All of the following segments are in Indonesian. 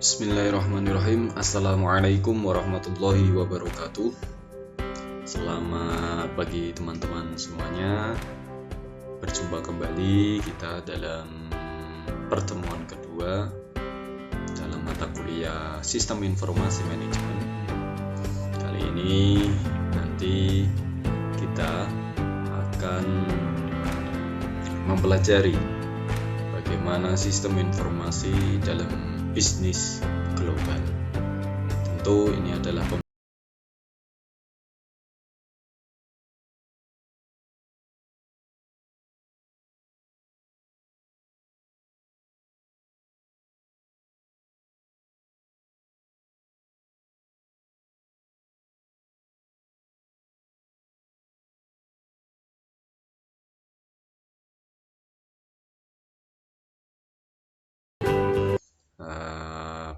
Bismillahirrahmanirrahim. Assalamualaikum warahmatullahi wabarakatuh. Selamat pagi teman-teman semuanya. Berjumpa kembali kita dalam pertemuan kedua dalam mata kuliah Sistem Informasi Manajemen. Kali ini nanti kita akan mempelajari bagaimana sistem informasi dalam bisnis global. Tentu ini adalah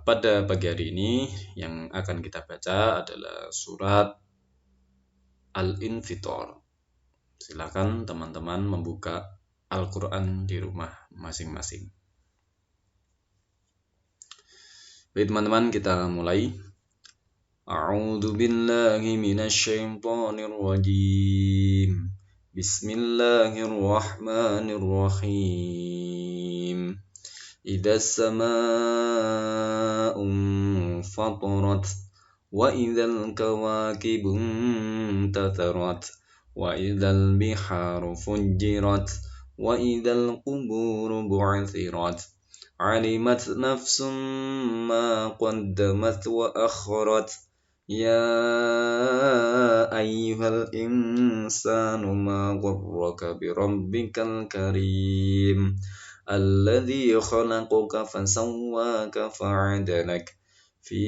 pada pagi hari ini yang akan kita baca adalah surat Al-Infitor. Silakan teman-teman membuka Al-Quran di rumah masing-masing. Baik teman-teman, kita mulai. A'udzu billahi minasyaitonir rajim. Bismillahirrahmanirrahim. إذا السماء انفطرت وإذا الكواكب انتثرت وإذا البحار فجرت وإذا القبور بعثرت علمت نفس ما قدمت وأخرت يا أيها الإنسان ما غرك بربك الكريم الذي خلقك فسواك فعدلك في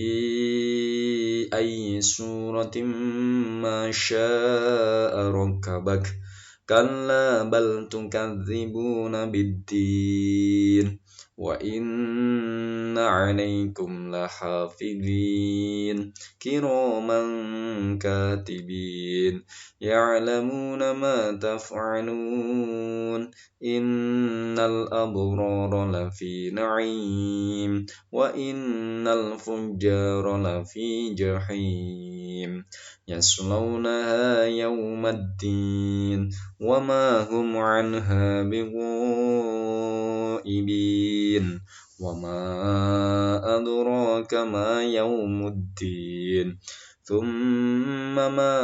أي سورة ما شاء ركبك كلا بل تكذبون بالدين وإن عليكم لحافظين كراما كاتبين يعلمون ما تفعلون إن الأبرار لفي نعيم وإن الفجار لفي جحيم يصلونها يوم الدين وما هم عنها بغائبين وما أدراك ما يوم الدين ثم ما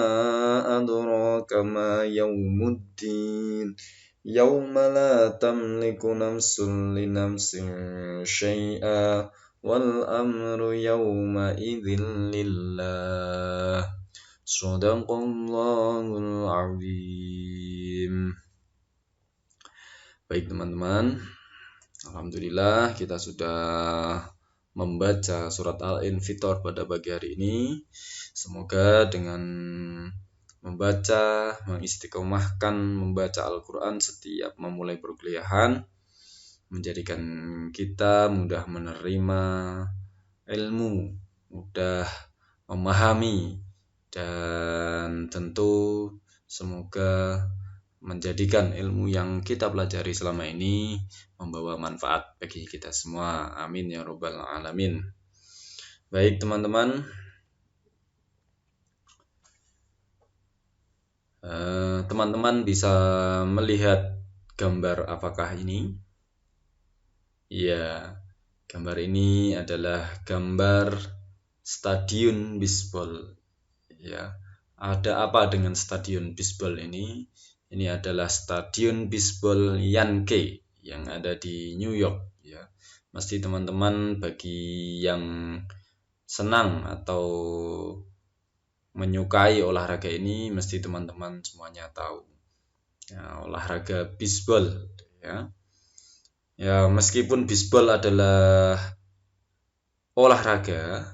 أدراك ما يوم الدين يوم لا تملك نفس لنفس شيئا والأمر يومئذ لله صدق الله العظيم. Baik teman-teman, alhamdulillah kita sudah membaca surat Al-Infitor pada pagi hari ini. Semoga dengan membaca, mengistiqomahkan membaca Al-Quran setiap memulai perkuliahan menjadikan kita mudah menerima ilmu, mudah memahami, dan tentu semoga menjadikan ilmu yang kita pelajari selama ini membawa manfaat bagi kita semua. Amin ya rabbal alamin. Baik teman-teman, teman-teman bisa melihat gambar apakah ini? Ya, gambar ini adalah gambar stadion bisbol. Ya, ada apa dengan stadion bisbol ini? Ini adalah stadion bisbol Yankee yang ada di New York. Ya, mesti teman-teman bagi yang senang atau menyukai olahraga ini, mesti teman-teman semuanya tahu. Ya, olahraga bisbol. Ya, meskipun bisbol adalah olahraga,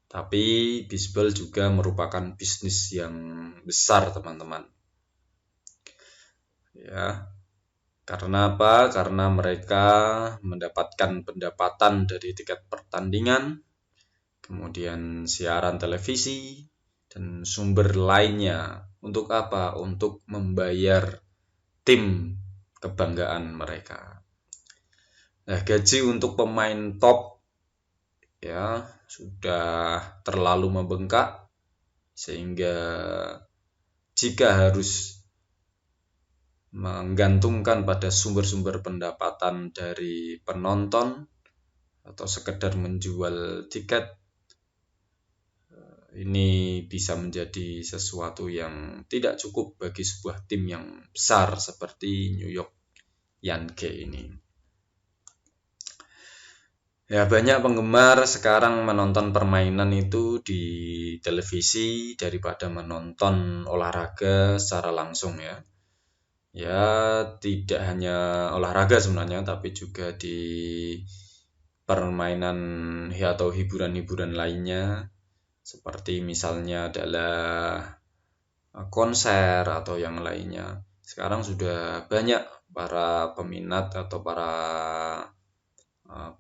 tapi bisbol juga merupakan bisnis yang besar, teman-teman. Ya, karena apa? Karena mereka mendapatkan pendapatan dari tiket pertandingan, kemudian siaran televisi, dan sumber lainnya. Untuk apa? Untuk membayar tim kebanggaan mereka. Nah, gaji untuk pemain top ya sudah terlalu membengkak, sehingga jika harus menggantungkan pada sumber-sumber pendapatan dari penonton atau sekedar menjual tiket, ini bisa menjadi sesuatu yang tidak cukup bagi sebuah tim yang besar seperti New York Yankees ini. Ya, banyak penggemar sekarang menonton permainan itu di televisi daripada menonton olahraga secara langsung ya. Ya, tidak hanya olahraga sebenarnya, tapi juga di permainan atau hiburan-hiburan lainnya, seperti misalnya adalah konser atau yang lainnya. Sekarang sudah banyak para peminat atau para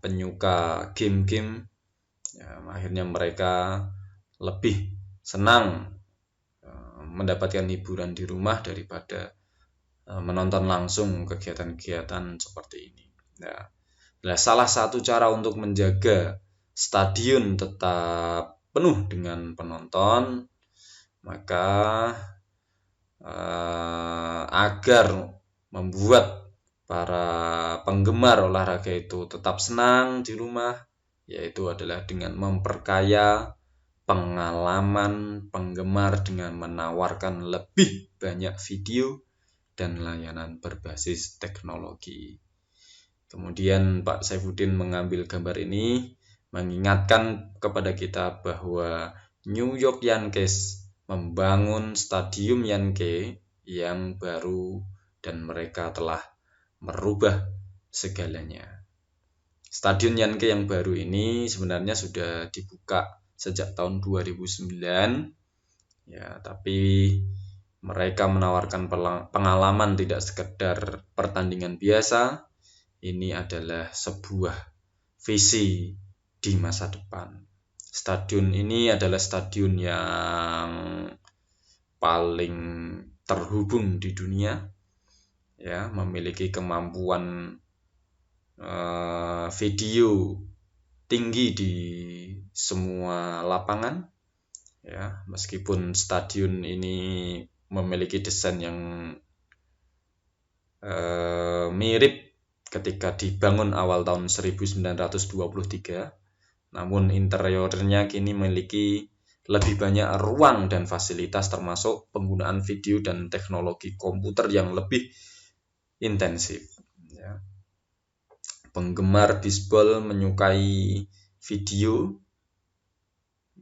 penyuka game-game, ya, akhirnya mereka lebih senang mendapatkan hiburan di rumah daripada menonton langsung kegiatan-kegiatan seperti ini. Nah, salah satu cara untuk menjaga stadion tetap penuh dengan penonton, maka agar membuat para penggemar olahraga itu tetap senang di rumah, yaitu adalah dengan memperkaya pengalaman penggemar dengan menawarkan lebih banyak video dan layanan berbasis teknologi. Kemudian Pak Saifuddin mengambil gambar ini mengingatkan kepada kita bahwa New York Yankees membangun Stadium Yankee yang baru dan mereka telah merubah segalanya. Stadion Yankee yang baru ini sebenarnya sudah dibuka sejak tahun 2009 ya, tapi mereka menawarkan pengalaman tidak sekedar pertandingan biasa. Ini adalah sebuah visi di masa depan. Stadion ini adalah stadion yang paling terhubung di dunia, ya, memiliki kemampuan video tinggi di semua lapangan, ya, meskipun stadion ini memiliki desain yang mirip ketika dibangun awal tahun 1923, namun interiornya kini memiliki lebih banyak ruang dan fasilitas, termasuk penggunaan video dan teknologi komputer yang lebih intensif. Ya. Penggemar bisbol menyukai video,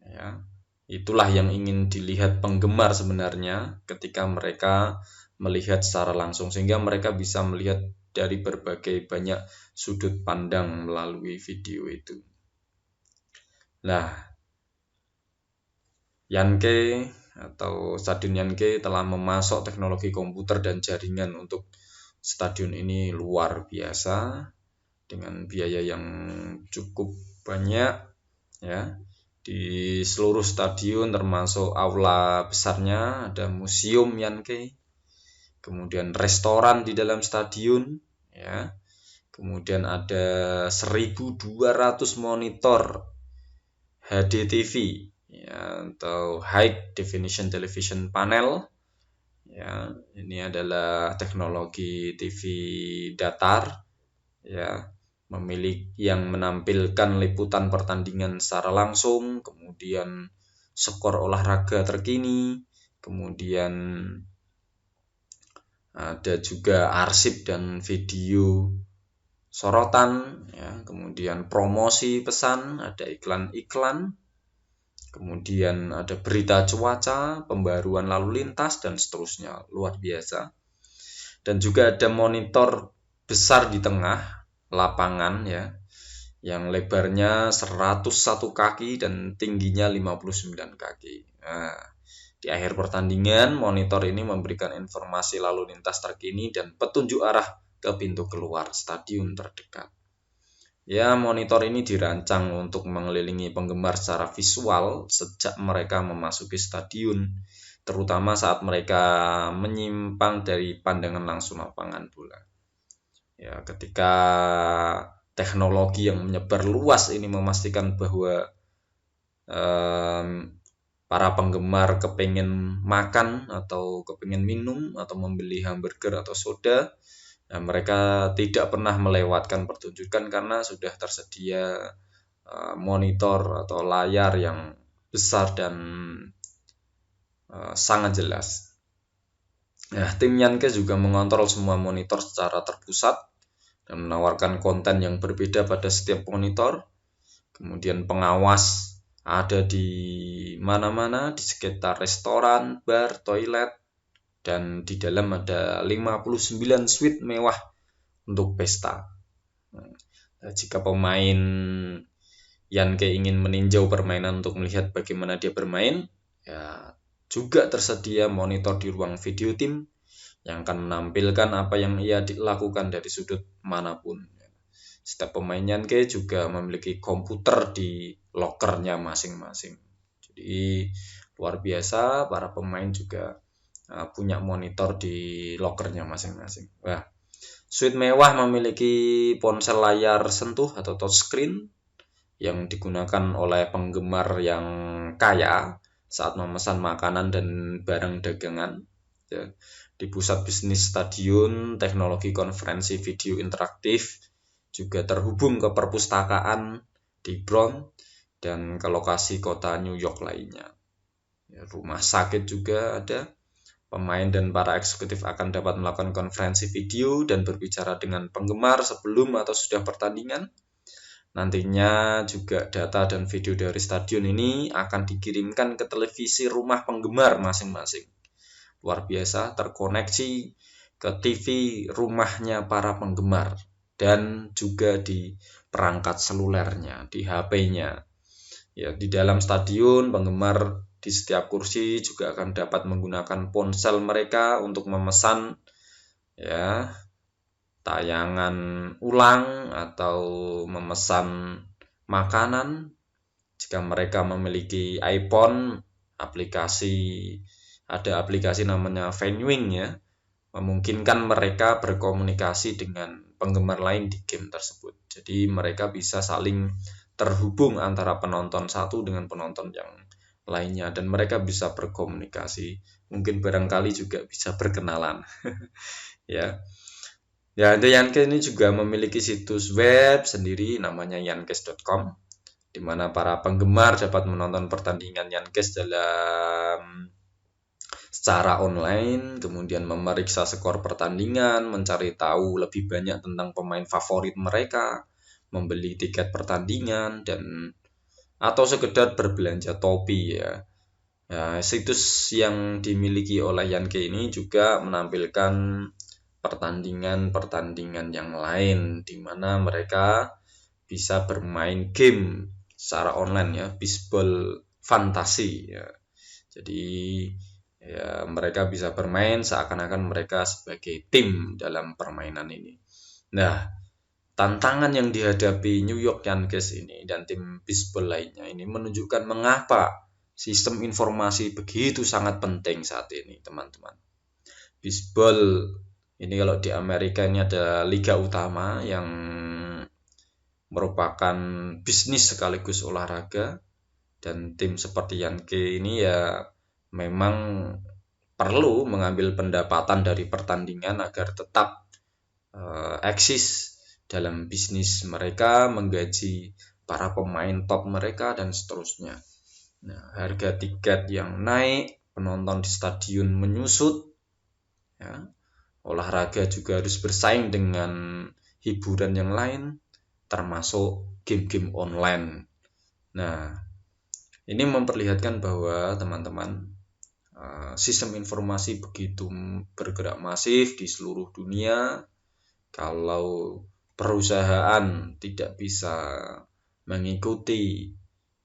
ya, itulah yang ingin dilihat penggemar sebenarnya ketika mereka melihat secara langsung, sehingga mereka bisa melihat dari berbagai banyak sudut pandang melalui video itu. Nah, Yankee atau Stadion Yankee telah memasok teknologi komputer dan jaringan untuk stadion ini luar biasa dengan biaya yang cukup banyak, ya. Di seluruh stadion termasuk aula besarnya ada museum Yankee, kemudian restoran di dalam stadion, ya. Kemudian ada 1.200 monitor HDTV, ya, atau High Definition Television Panel. Ya, ini adalah teknologi TV datar, ya, yang menampilkan liputan pertandingan secara langsung, kemudian skor olahraga terkini, kemudian ada juga arsip dan video sorotan, ya, kemudian promosi pesan, ada iklan-iklan, kemudian ada berita cuaca, pembaruan lalu lintas, dan seterusnya. Luar biasa. Dan juga ada monitor besar di tengah lapangan, ya, yang lebarnya 101 kaki dan tingginya 59 kaki. Nah, di akhir pertandingan, monitor ini memberikan informasi lalu lintas terkini dan petunjuk arah ke pintu keluar stadion terdekat. Ya, monitor ini dirancang untuk mengelilingi penggemar secara visual sejak mereka memasuki stadion, terutama saat mereka menyimpang dari pandangan langsung lapangan bola. Ya, ketika teknologi yang menyebar luas ini memastikan bahwa para penggemar kepingin makan atau kepingin minum atau membeli hamburger atau soda, nah, mereka tidak pernah melewatkan pertunjukan karena sudah tersedia monitor atau layar yang besar dan sangat jelas. Nah, tim Yankee juga mengontrol semua monitor secara terpusat dan menawarkan konten yang berbeda pada setiap monitor. Kemudian pengawas ada di mana-mana, di sekitar restoran, bar, toilet, dan di dalam ada 59 suite mewah untuk pesta. Nah, jika pemain Yankee ingin meninjau permainan untuk melihat bagaimana dia bermain, ya juga tersedia monitor di ruang video tim yang akan menampilkan apa yang ia lakukan dari sudut manapun. Setiap pemain Yankee juga memiliki komputer di lokernya masing-masing. Jadi luar biasa, para pemain juga punya monitor di lokernya masing-masing. Wah, suite mewah memiliki ponsel layar sentuh atau touchscreen yang digunakan oleh penggemar yang kaya saat memesan makanan dan barang dagangan. Ya. Di pusat bisnis stadion, teknologi konferensi video interaktif juga terhubung ke perpustakaan di Bronx dan ke lokasi kota New York lainnya. Ya, rumah sakit juga ada. Pemain dan para eksekutif akan dapat melakukan konferensi video dan berbicara dengan penggemar sebelum atau sudah pertandingan. Nantinya juga data dan video dari stadion ini akan dikirimkan ke televisi rumah penggemar masing-masing. Luar biasa, terkoneksi ke TV rumahnya para penggemar dan juga di perangkat selulernya, di HP-nya. Ya, di dalam stadion, penggemar di setiap kursi juga akan dapat menggunakan ponsel mereka untuk memesan ya tayangan ulang atau memesan makanan. Jika mereka memiliki iPhone, ada aplikasi namanya Venewing ya, memungkinkan mereka berkomunikasi dengan penggemar lain di game tersebut. Jadi mereka bisa saling terhubung antara penonton satu dengan penonton yang lainnya dan mereka bisa berkomunikasi. Mungkin barangkali juga bisa berkenalan. Ya. Ya, The Yankee ini juga memiliki situs web sendiri namanya yankes.com di mana para penggemar dapat menonton pertandingan Yankees secara online, kemudian memeriksa skor pertandingan, mencari tahu lebih banyak tentang pemain favorit mereka, membeli tiket pertandingan dan atau sekedar berbelanja topi ya. Ya, situs yang dimiliki oleh Yankee ini juga menampilkan pertandingan-pertandingan yang lain di mana mereka bisa bermain game secara online ya, baseball fantasi ya. Jadi ya mereka bisa bermain seakan-akan mereka sebagai tim dalam permainan ini. Nah, tantangan yang dihadapi New York Yankees ini dan tim baseball lainnya ini menunjukkan mengapa sistem informasi begitu sangat penting saat ini, teman-teman. Baseball ini kalau di Amerika ini ada liga utama yang merupakan bisnis sekaligus olahraga dan tim seperti Yankee ini ya memang perlu mengambil pendapatan dari pertandingan agar tetap eksis dalam bisnis mereka, menggaji para pemain top mereka dan seterusnya. Nah, harga tiket yang naik, penonton di stadion menyusut, ya, olahraga juga harus bersaing dengan hiburan yang lain, termasuk game-game online. Nah, ini memperlihatkan bahwa teman-teman sistem informasi begitu bergerak masif di seluruh dunia. Kalau perusahaan tidak bisa mengikuti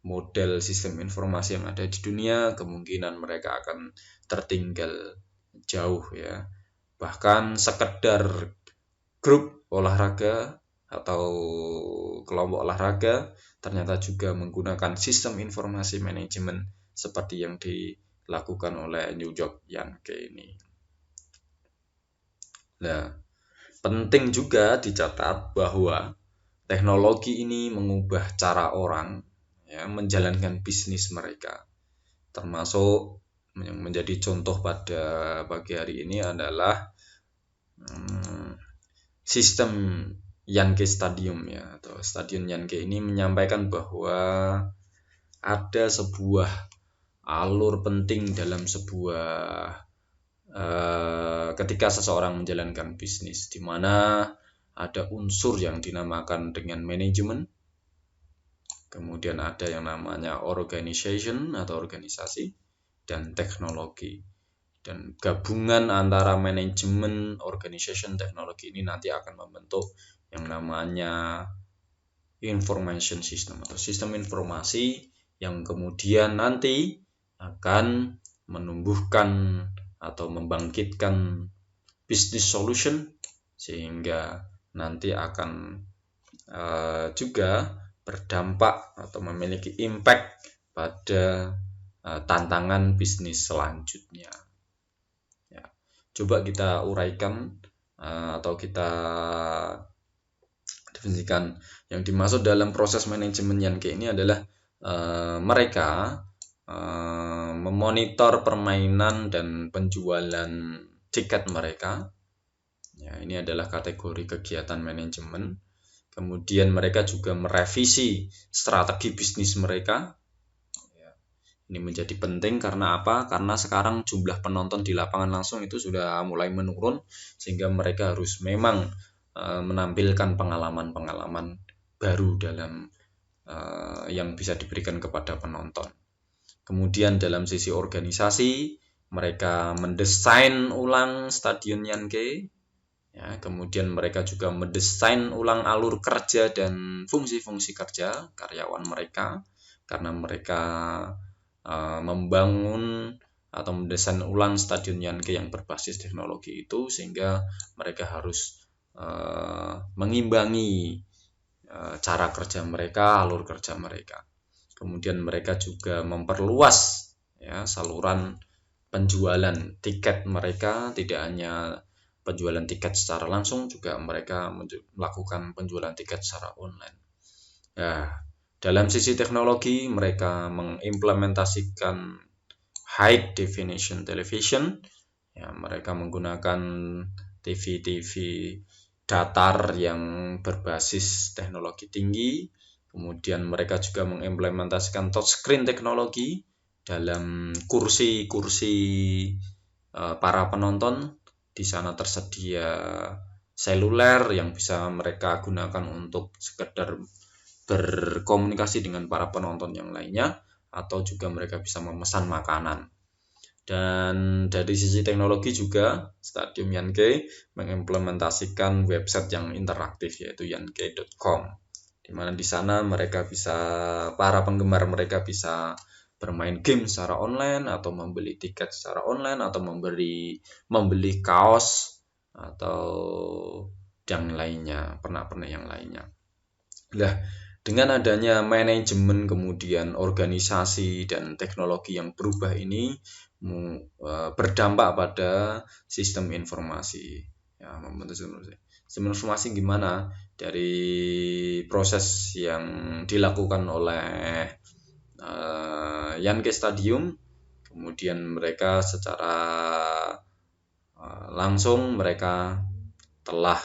model sistem informasi yang ada di dunia, kemungkinan mereka akan tertinggal jauh ya. Bahkan sekedar grup olahraga atau kelompok olahraga ternyata juga menggunakan sistem informasi manajemen seperti yang dilakukan oleh New York Yankees ini. Nah, penting juga dicatat bahwa teknologi ini mengubah cara orang ya menjalankan bisnis mereka. Termasuk yang menjadi contoh pada pagi hari ini adalah sistem Yankee Stadium ya, atau Stadion Yankee ini menyampaikan bahwa ada sebuah alur penting dalam sebuah ketika seseorang menjalankan bisnis, di mana ada unsur yang dinamakan dengan manajemen, kemudian ada yang namanya organization atau organisasi, dan teknologi. Dan gabungan antara manajemen, organization, teknologi ini nanti akan membentuk yang namanya information system atau sistem informasi yang kemudian nanti akan menumbuhkan atau membangkitkan business solution, sehingga nanti akan juga berdampak atau memiliki impact pada tantangan bisnis selanjutnya. Ya, coba kita uraikan atau kita definisikan yang dimaksud dalam proses manajemen Yankee ini adalah mereka memonitor permainan dan penjualan tiket mereka. Ya, ini adalah kategori kegiatan manajemen. Kemudian mereka juga merevisi strategi bisnis mereka. Ya, ini menjadi penting karena apa? Karena sekarang jumlah penonton di lapangan langsung itu sudah mulai menurun, sehingga mereka harus memang menampilkan pengalaman-pengalaman baru dalam yang bisa diberikan kepada penonton. Kemudian dalam sisi organisasi, mereka mendesain ulang Stadion Yankee. Ya, kemudian mereka juga mendesain ulang alur kerja dan fungsi-fungsi kerja karyawan mereka, karena mereka membangun atau mendesain ulang Stadion Yankee yang berbasis teknologi itu, sehingga mereka harus mengimbangi cara kerja mereka, alur kerja mereka. Kemudian mereka juga memperluas ya saluran penjualan tiket mereka, tidak hanya penjualan tiket secara langsung, juga mereka melakukan penjualan tiket secara online. Nah, dalam sisi teknologi mereka mengimplementasikan high definition television. Ya, mereka menggunakan TV datar yang berbasis teknologi tinggi. Kemudian mereka juga mengimplementasikan touchscreen teknologi dalam kursi-kursi para penonton. Di sana tersedia seluler yang bisa mereka gunakan untuk sekedar berkomunikasi dengan para penonton yang lainnya, atau juga mereka bisa memesan makanan. Dan dari sisi teknologi juga Stadium Yankee mengimplementasikan website yang interaktif, yaitu yankee.com, di mana di sana mereka bisa, para penggemar mereka bisa bermain game secara online, atau membeli tiket secara online, atau membeli kaos atau yang lainnya, pernak-pernik yang lainnya. Nah, dengan adanya manajemen, kemudian organisasi dan teknologi yang berubah ini berdampak pada sistem informasi. Ya, membentuk sistem informasi gimana? Dari proses yang dilakukan oleh Yankee Stadium, kemudian mereka secara langsung mereka telah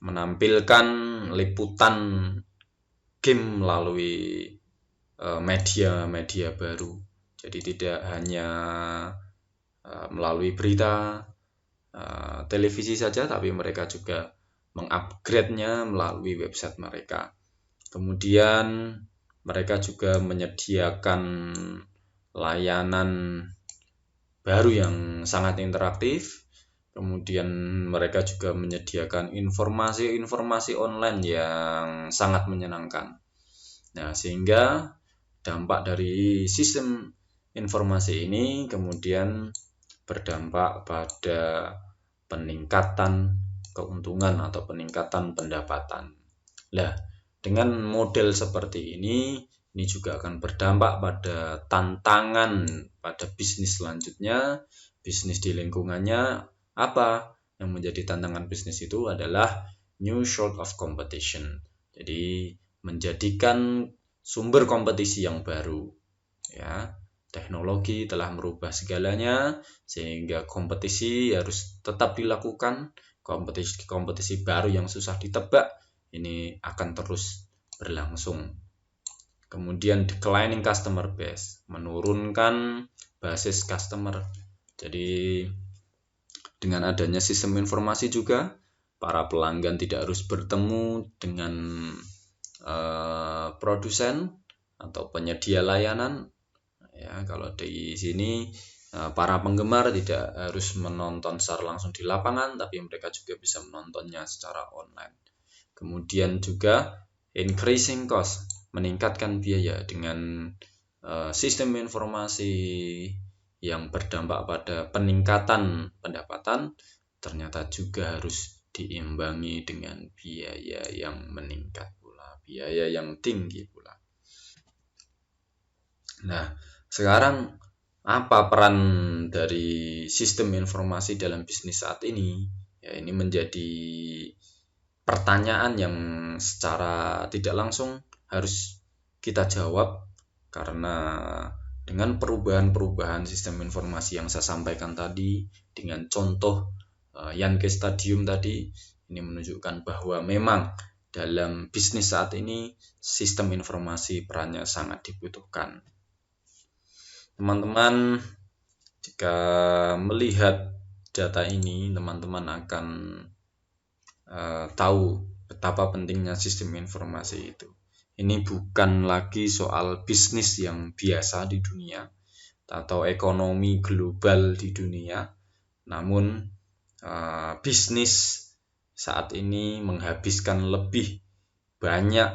menampilkan liputan game melalui media baru. Jadi tidak hanya melalui berita televisi saja, tapi mereka juga mengupgrade-nya melalui website mereka. Kemudian mereka juga menyediakan layanan baru yang sangat interaktif. Kemudian mereka juga menyediakan informasi-informasi online yang sangat menyenangkan. Nah, sehingga dampak dari sistem informasi ini kemudian berdampak pada peningkatan keuntungan atau peningkatan pendapatan. Nah, dengan model seperti ini juga akan berdampak pada tantangan pada bisnis selanjutnya, bisnis di lingkungannya apa? yang menjadi tantangan bisnis itu adalah new source of competition. Jadi menjadikan sumber kompetisi yang baru. Ya, teknologi telah merubah segalanya sehingga kompetisi harus tetap dilakukan. Kompetisi baru yang susah ditebak ini akan terus berlangsung. Kemudian declining customer base, menurunkan basis customer. Jadi dengan adanya sistem informasi juga para pelanggan tidak harus bertemu dengan produsen atau penyedia layanan. Ya, kalau di sini para penggemar tidak harus menonton secara langsung di lapangan, tapi mereka juga bisa menontonnya secara online. Kemudian juga increasing cost, meningkatkan biaya dengan sistem informasi yang berdampak pada peningkatan pendapatan, ternyata juga harus diimbangi dengan biaya yang meningkat pula, biaya yang tinggi pula. Nah, sekarang apa peran dari sistem informasi dalam bisnis saat ini? Ya, ini menjadi pertanyaan yang secara tidak langsung harus kita jawab, karena dengan perubahan-perubahan sistem informasi yang saya sampaikan tadi, dengan contoh Yankee Stadium tadi, ini menunjukkan bahwa memang dalam bisnis saat ini sistem informasi perannya sangat dibutuhkan. Teman-teman, jika melihat data ini, teman-teman akan tahu betapa pentingnya sistem informasi itu. Ini bukan lagi soal bisnis yang biasa di dunia atau ekonomi global di dunia, namun bisnis saat ini menghabiskan lebih banyak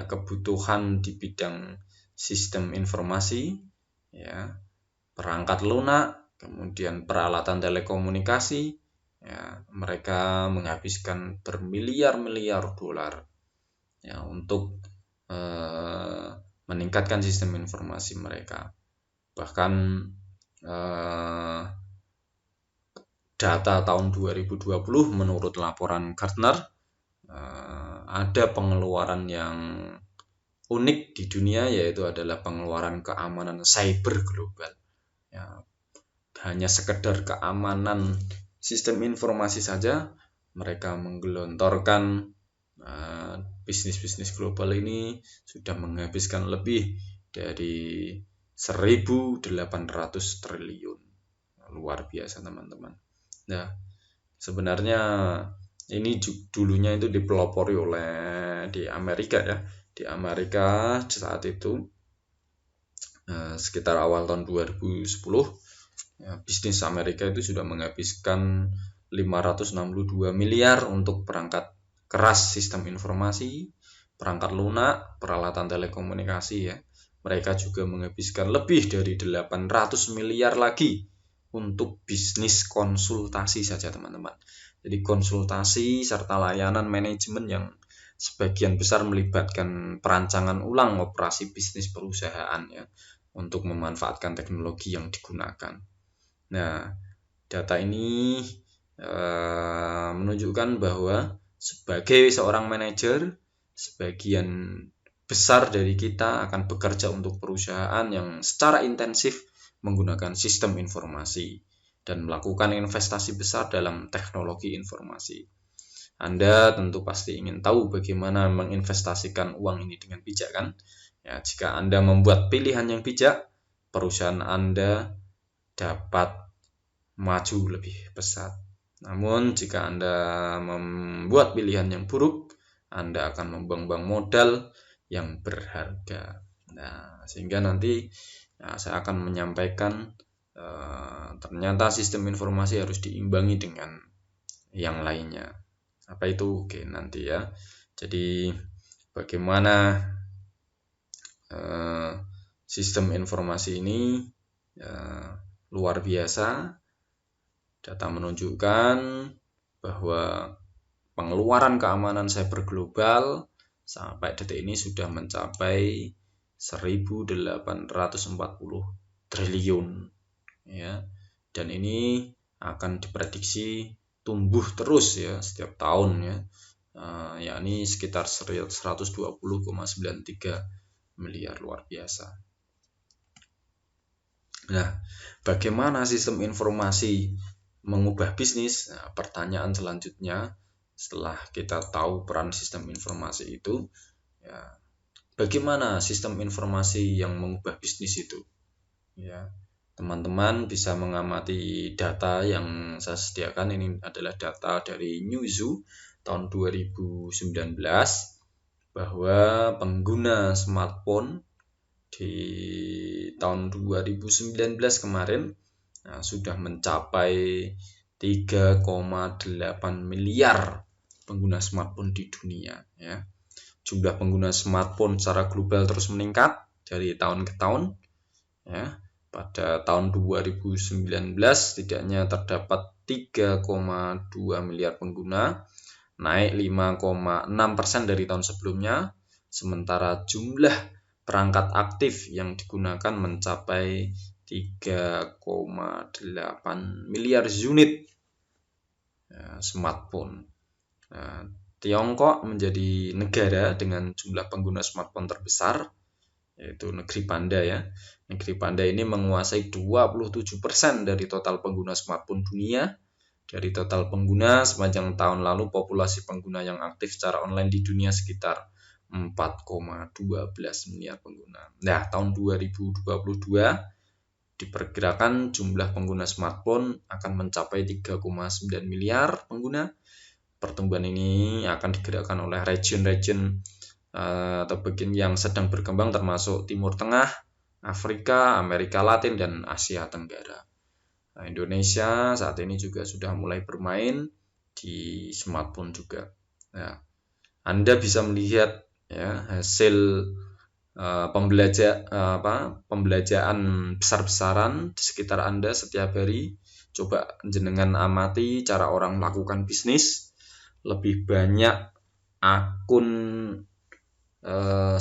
kebutuhan di bidang sistem informasi, ya, perangkat lunak, kemudian peralatan telekomunikasi. Ya, mereka menghabiskan bermiliar-miliar dolar ya untuk meningkatkan sistem informasi mereka. Bahkan data tahun 2020 menurut laporan Gartner ada pengeluaran yang unik di dunia, yaitu adalah pengeluaran keamanan cyber global. Ya, hanya sekedar keamanan sistem informasi saja mereka menggelontorkan bisnis-bisnis global ini sudah menghabiskan lebih dari 1.800 triliun. Luar biasa, teman-teman. Nah, sebenarnya ini dulunya itu dipelopori oleh di Amerika ya. Di Amerika saat itu sekitar awal tahun 2010 ya, bisnis Amerika itu sudah menghabiskan 562 miliar untuk perangkat keras sistem informasi, perangkat lunak, peralatan telekomunikasi ya. Mereka juga menghabiskan lebih dari 800 miliar lagi untuk bisnis konsultasi saja, teman-teman. Jadi konsultasi serta layanan manajemen yang sebagian besar melibatkan perancangan ulang operasi bisnis perusahaan ya, untuk memanfaatkan teknologi yang digunakan. Nah, data ini menunjukkan bahwa sebagai seorang manajer, sebagian besar dari kita akan bekerja untuk perusahaan yang secara intensif menggunakan sistem informasi dan melakukan investasi besar dalam teknologi informasi. Anda tentu pasti ingin tahu bagaimana menginvestasikan uang ini dengan bijak, kan? Ya, jika Anda membuat pilihan yang bijak, perusahaan Anda dapat maju lebih pesat. Namun jika Anda membuat pilihan yang buruk, Anda akan membuang-buang modal yang berharga. Nah, sehingga nanti saya akan menyampaikan ternyata sistem informasi harus diimbangi dengan yang lainnya. Apa itu? Oke, nanti ya. Jadi bagaimana sistem informasi ini luar biasa. Data menunjukkan bahwa pengeluaran keamanan cyber global sampai detik ini sudah mencapai 1.840 triliun ya. Dan ini akan diprediksi tumbuh terus ya setiap tahun ya, yakni sekitar 120,93 miliar, luar biasa. Nah, bagaimana sistem informasi mengubah bisnis? Nah, pertanyaan selanjutnya setelah kita tahu peran sistem informasi itu, ya, bagaimana sistem informasi yang mengubah bisnis itu? Ya, teman-teman bisa mengamati data yang saya sediakan. Ini adalah data dari Newzoo tahun 2019 bahwa pengguna smartphone di tahun 2019 kemarin sudah mencapai 3,8 miliar pengguna smartphone di dunia ya. Jumlah pengguna smartphone secara global terus meningkat dari tahun ke tahun ya. Pada tahun 2019 setidaknya terdapat 3,2 miliar pengguna, naik 5,6% dari tahun sebelumnya, sementara jumlah perangkat aktif yang digunakan mencapai 3,8 miliar unit ya, smartphone. Nah, Tiongkok menjadi negara dengan jumlah pengguna smartphone terbesar, yaitu negeri panda ya. Negeri panda ini menguasai 27% dari total pengguna smartphone dunia. Dari total pengguna sepanjang tahun lalu, populasi pengguna yang aktif secara online di dunia sekitar 4,12 miliar pengguna. Nah, tahun 2022 diperkirakan jumlah pengguna smartphone akan mencapai 3,9 miliar pengguna. Pertumbuhan ini akan digerakkan oleh region-region atau bagian yang sedang berkembang termasuk Timur Tengah, Afrika, Amerika Latin, dan Asia Tenggara. Nah, Indonesia saat ini juga sudah mulai bermain di smartphone juga. Nah, Anda bisa melihat ya hasil pembelajaran besar-besaran di sekitar Anda setiap hari. Coba jenengan amati cara orang melakukan bisnis. Lebih banyak akun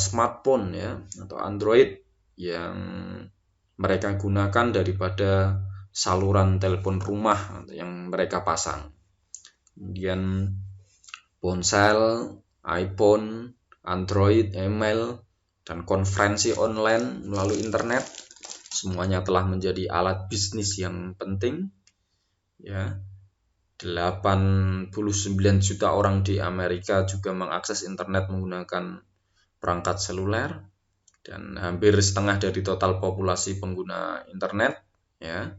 smartphone ya atau Android yang mereka gunakan daripada saluran telepon rumah yang mereka pasang. Kemudian ponsel, iPhone, Android, email, dan konferensi online melalui internet semuanya telah menjadi alat bisnis yang penting ya. 89 juta orang di Amerika juga mengakses internet menggunakan perangkat seluler, dan hampir setengah dari total populasi pengguna internet ya.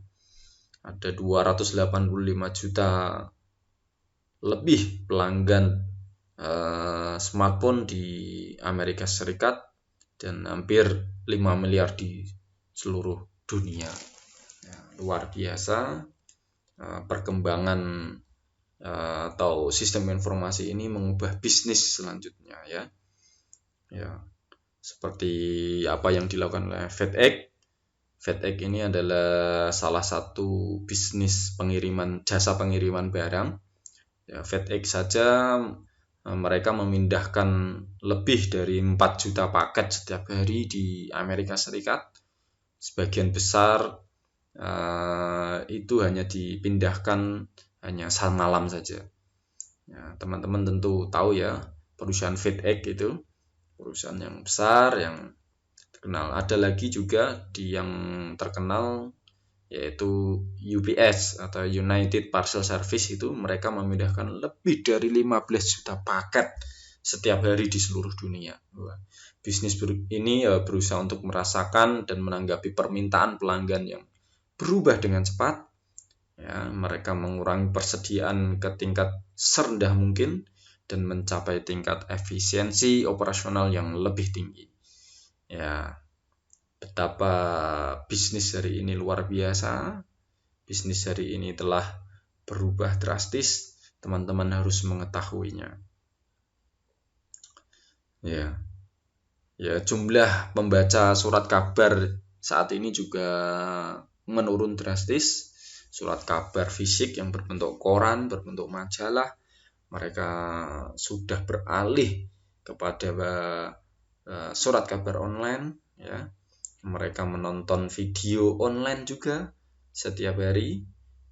Ada 285 juta lebih pelanggan smartphone di Amerika Serikat dan hampir 5 miliar di seluruh dunia ya, luar biasa. Perkembangan atau sistem informasi ini mengubah bisnis selanjutnya ya. Seperti apa yang dilakukan oleh FedEx. FedEx ini adalah salah satu bisnis jasa pengiriman barang ya. FedEx saja mereka memindahkan lebih dari 4 juta paket setiap hari di Amerika Serikat. Sebagian besar itu hanya dipindahkan hanya malam saja ya. Teman-teman tentu tahu ya, perusahaan FedEx itu perusahaan yang besar yang terkenal. Ada lagi juga yang terkenal yaitu UPS atau United Parcel Service. Itu mereka memindahkan lebih dari 15 juta paket setiap hari di seluruh dunia. Bisnis ini berusaha untuk merasakan dan menanggapi permintaan pelanggan yang berubah dengan cepat ya. Mereka mengurangi persediaan ke tingkat serendah mungkin dan mencapai tingkat efisiensi operasional yang lebih tinggi ya. Betapa bisnis hari ini luar biasa. Bisnis hari ini telah berubah drastis. Teman-teman harus mengetahuinya ya. Jumlah pembaca surat kabar saat ini juga menurun drastis. Surat kabar fisik yang berbentuk koran, berbentuk majalah, mereka sudah beralih kepada surat kabar online ya. Mereka menonton video online juga setiap hari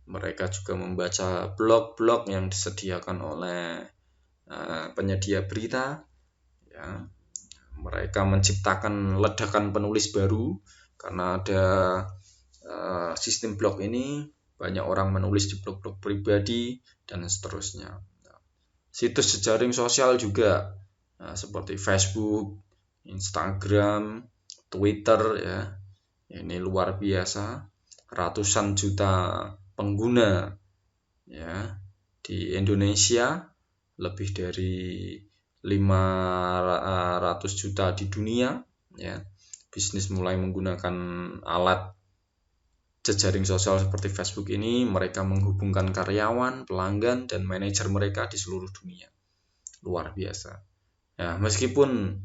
Mereka juga membaca blog-blog yang disediakan oleh penyedia berita, ya. Mereka menciptakan ledakan penulis baru karena ada sistem blog ini. Banyak orang menulis di blog-blog pribadi dan seterusnya. Situs jejaring sosial juga seperti Facebook, Instagram, Twitter, ya. Ini luar biasa, ratusan juta pengguna, ya, di Indonesia, lebih dari 500 juta di dunia, ya. Bisnis mulai menggunakan alat jejaring sosial seperti Facebook ini. Mereka menghubungkan karyawan, pelanggan, dan manajer mereka di seluruh dunia. Luar biasa. Ya, meskipun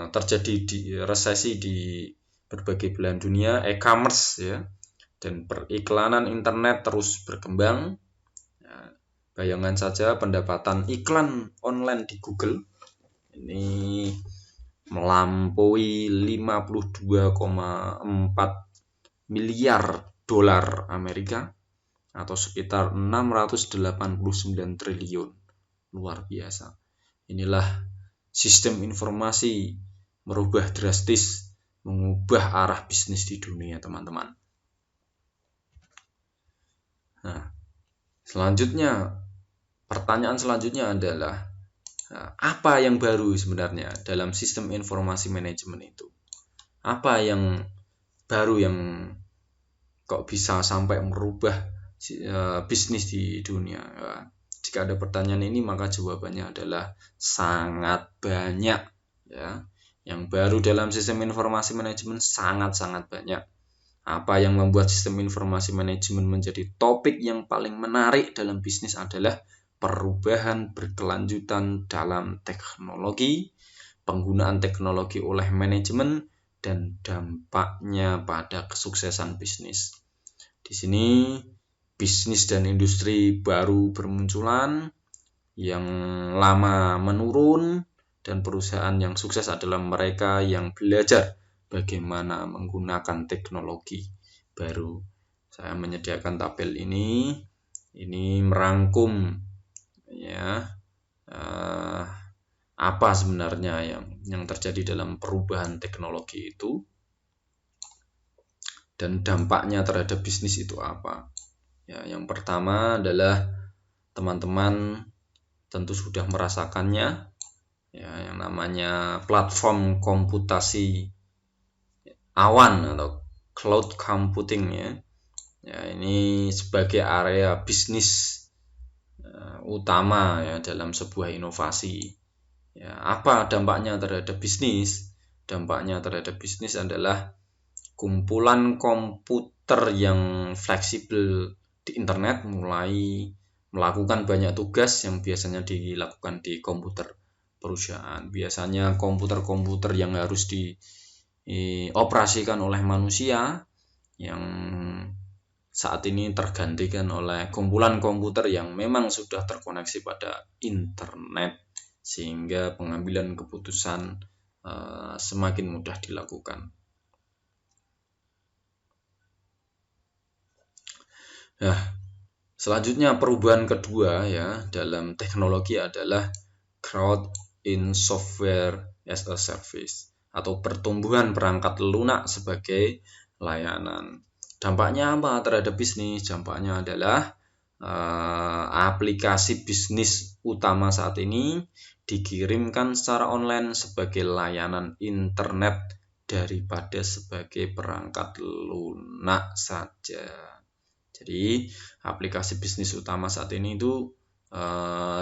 terjadi resesi di berbagai belahan dunia, e-commerce, ya, dan periklanan internet terus berkembang. Ya, bayangkan saja pendapatan iklan online di Google ini melampaui 52,4 miliar dolar Amerika atau sekitar 689 triliun. Luar biasa. Inilah sistem informasi merubah drastis, mengubah arah bisnis di dunia, teman-teman. Nah, pertanyaan selanjutnya adalah, apa yang baru sebenarnya dalam sistem informasi manajemen itu? Apa yang baru yang kok bisa sampai merubah bisnis di dunia? Jika ada pertanyaan ini, maka jawabannya adalah sangat banyak, ya. Yang baru dalam sistem informasi manajemen sangat-sangat banyak. Apa yang membuat sistem informasi manajemen menjadi topik yang paling menarik dalam bisnis adalah perubahan berkelanjutan dalam teknologi, penggunaan teknologi oleh manajemen, dan dampaknya pada kesuksesan bisnis. Di sini bisnis dan industri baru bermunculan, yang lama menurun, dan perusahaan yang sukses adalah mereka yang belajar bagaimana menggunakan teknologi baru. Saya menyediakan tabel ini merangkum, ya, apa sebenarnya yang terjadi dalam perubahan teknologi itu dan dampaknya terhadap bisnis itu apa. Ya, yang pertama adalah teman-teman tentu sudah merasakannya, ya, yang namanya platform komputasi awan atau cloud computing, ya. Ya, ini sebagai area bisnis utama, ya, dalam sebuah inovasi. Ya, apa dampaknya terhadap bisnis? Dampaknya terhadap bisnis adalah kumpulan komputer yang fleksibel di internet mulai melakukan banyak tugas yang biasanya dilakukan di komputer perusahaan. Biasanya komputer-komputer yang harus dioperasikan oleh manusia yang saat ini tergantikan oleh kumpulan komputer yang memang sudah terkoneksi pada internet, sehingga pengambilan keputusan semakin mudah dilakukan. Nah, selanjutnya perubahan kedua, ya, dalam teknologi adalah growth in software as a service atau pertumbuhan perangkat lunak sebagai layanan. Dampaknya apa terhadap bisnis? Dampaknya adalah aplikasi bisnis utama saat ini dikirimkan secara online sebagai layanan internet daripada sebagai perangkat lunak saja. Jadi aplikasi bisnis utama saat ini itu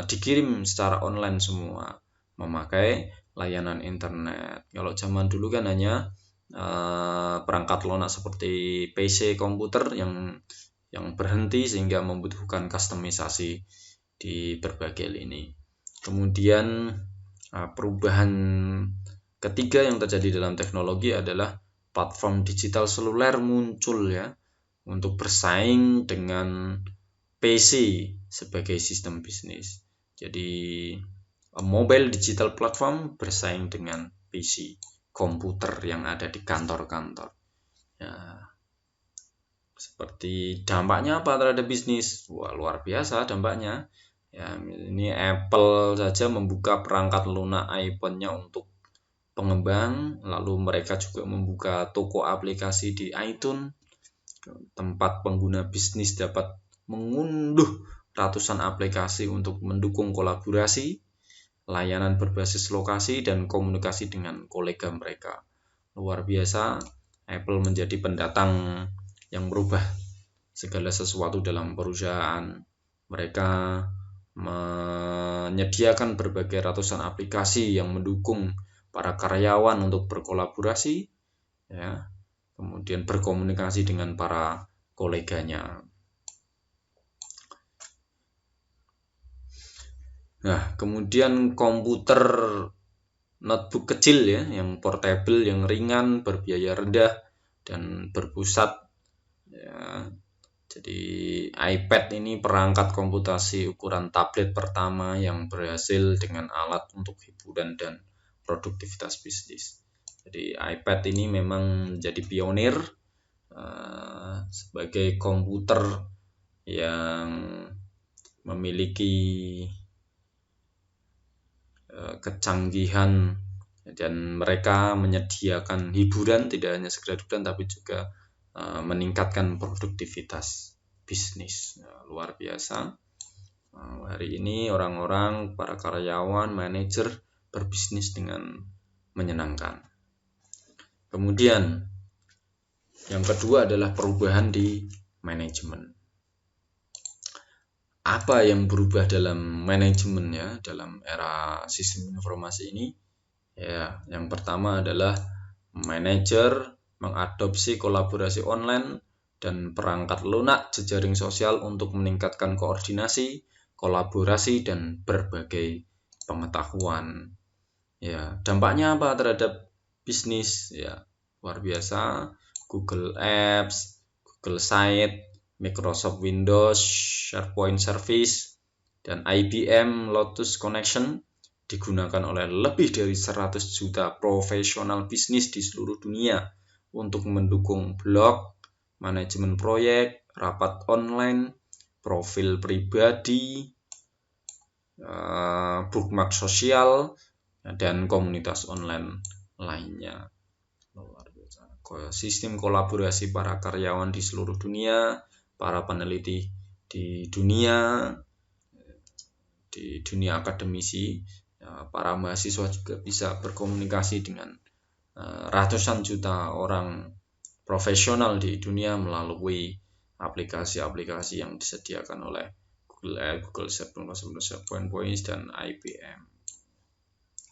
dikirim secara online semua, memakai layanan internet. Kalau zaman dulu kan hanya perangkat lunak seperti PC komputer yang berhenti sehingga membutuhkan kustomisasi di berbagai lini. Kemudian perubahan ketiga yang terjadi dalam teknologi adalah platform digital seluler muncul, ya, untuk bersaing dengan PC sebagai sistem bisnis. Jadi mobile digital platform bersaing dengan PC komputer yang ada di kantor-kantor. Ya. Seperti dampaknya apa terhadap bisnis? Wah, luar biasa dampaknya. Ya, ini Apple saja membuka perangkat lunak iPhone-nya untuk pengembang, lalu mereka juga membuka toko aplikasi di iTunes, tempat pengguna bisnis dapat mengunduh ratusan aplikasi untuk mendukung kolaborasi, layanan berbasis lokasi, dan komunikasi dengan kolega mereka. Luar biasa, Apple menjadi pendatang yang merubah segala sesuatu dalam perusahaan. Mereka menyediakan berbagai ratusan aplikasi yang mendukung para karyawan untuk berkolaborasi, ya, kemudian berkomunikasi dengan para koleganya. Nah, kemudian komputer notebook kecil ya, yang portable, yang ringan, berbiaya rendah, dan berpusat. Ya, jadi iPad ini perangkat komputasi ukuran tablet pertama yang berhasil dengan alat untuk hiburan dan produktivitas bisnis. Jadi iPad ini memang menjadi pionir sebagai komputer yang memiliki kecanggihan, dan mereka menyediakan hiburan, tidak hanya sekedar hiburan tapi juga meningkatkan produktivitas bisnis. Luar biasa. Hari ini orang-orang, para karyawan, manajer berbisnis dengan menyenangkan. Kemudian yang kedua adalah perubahan di manajemen. Apa yang berubah dalam manajemen ya dalam era sistem informasi ini? Ya, yang pertama adalah manajer mengadopsi kolaborasi online dan perangkat lunak jejaring sosial untuk meningkatkan koordinasi, kolaborasi, dan berbagai pengetahuan. Ya, dampaknya apa terhadap bisnis? Ya, luar biasa. Google Apps, Google Site, Microsoft Windows, SharePoint Service, dan IBM Lotus Connection digunakan oleh lebih dari 100 juta profesional bisnis di seluruh dunia untuk mendukung blog, manajemen proyek, rapat online, profil pribadi, bookmark sosial, dan komunitas online lainnya. Sistem kolaborasi para karyawan di seluruh dunia, para peneliti di dunia akademisi, para mahasiswa juga bisa berkomunikasi dengan ratusan juta orang profesional di dunia melalui aplikasi-aplikasi yang disediakan oleh Google, Google SharePoint, dan IBM.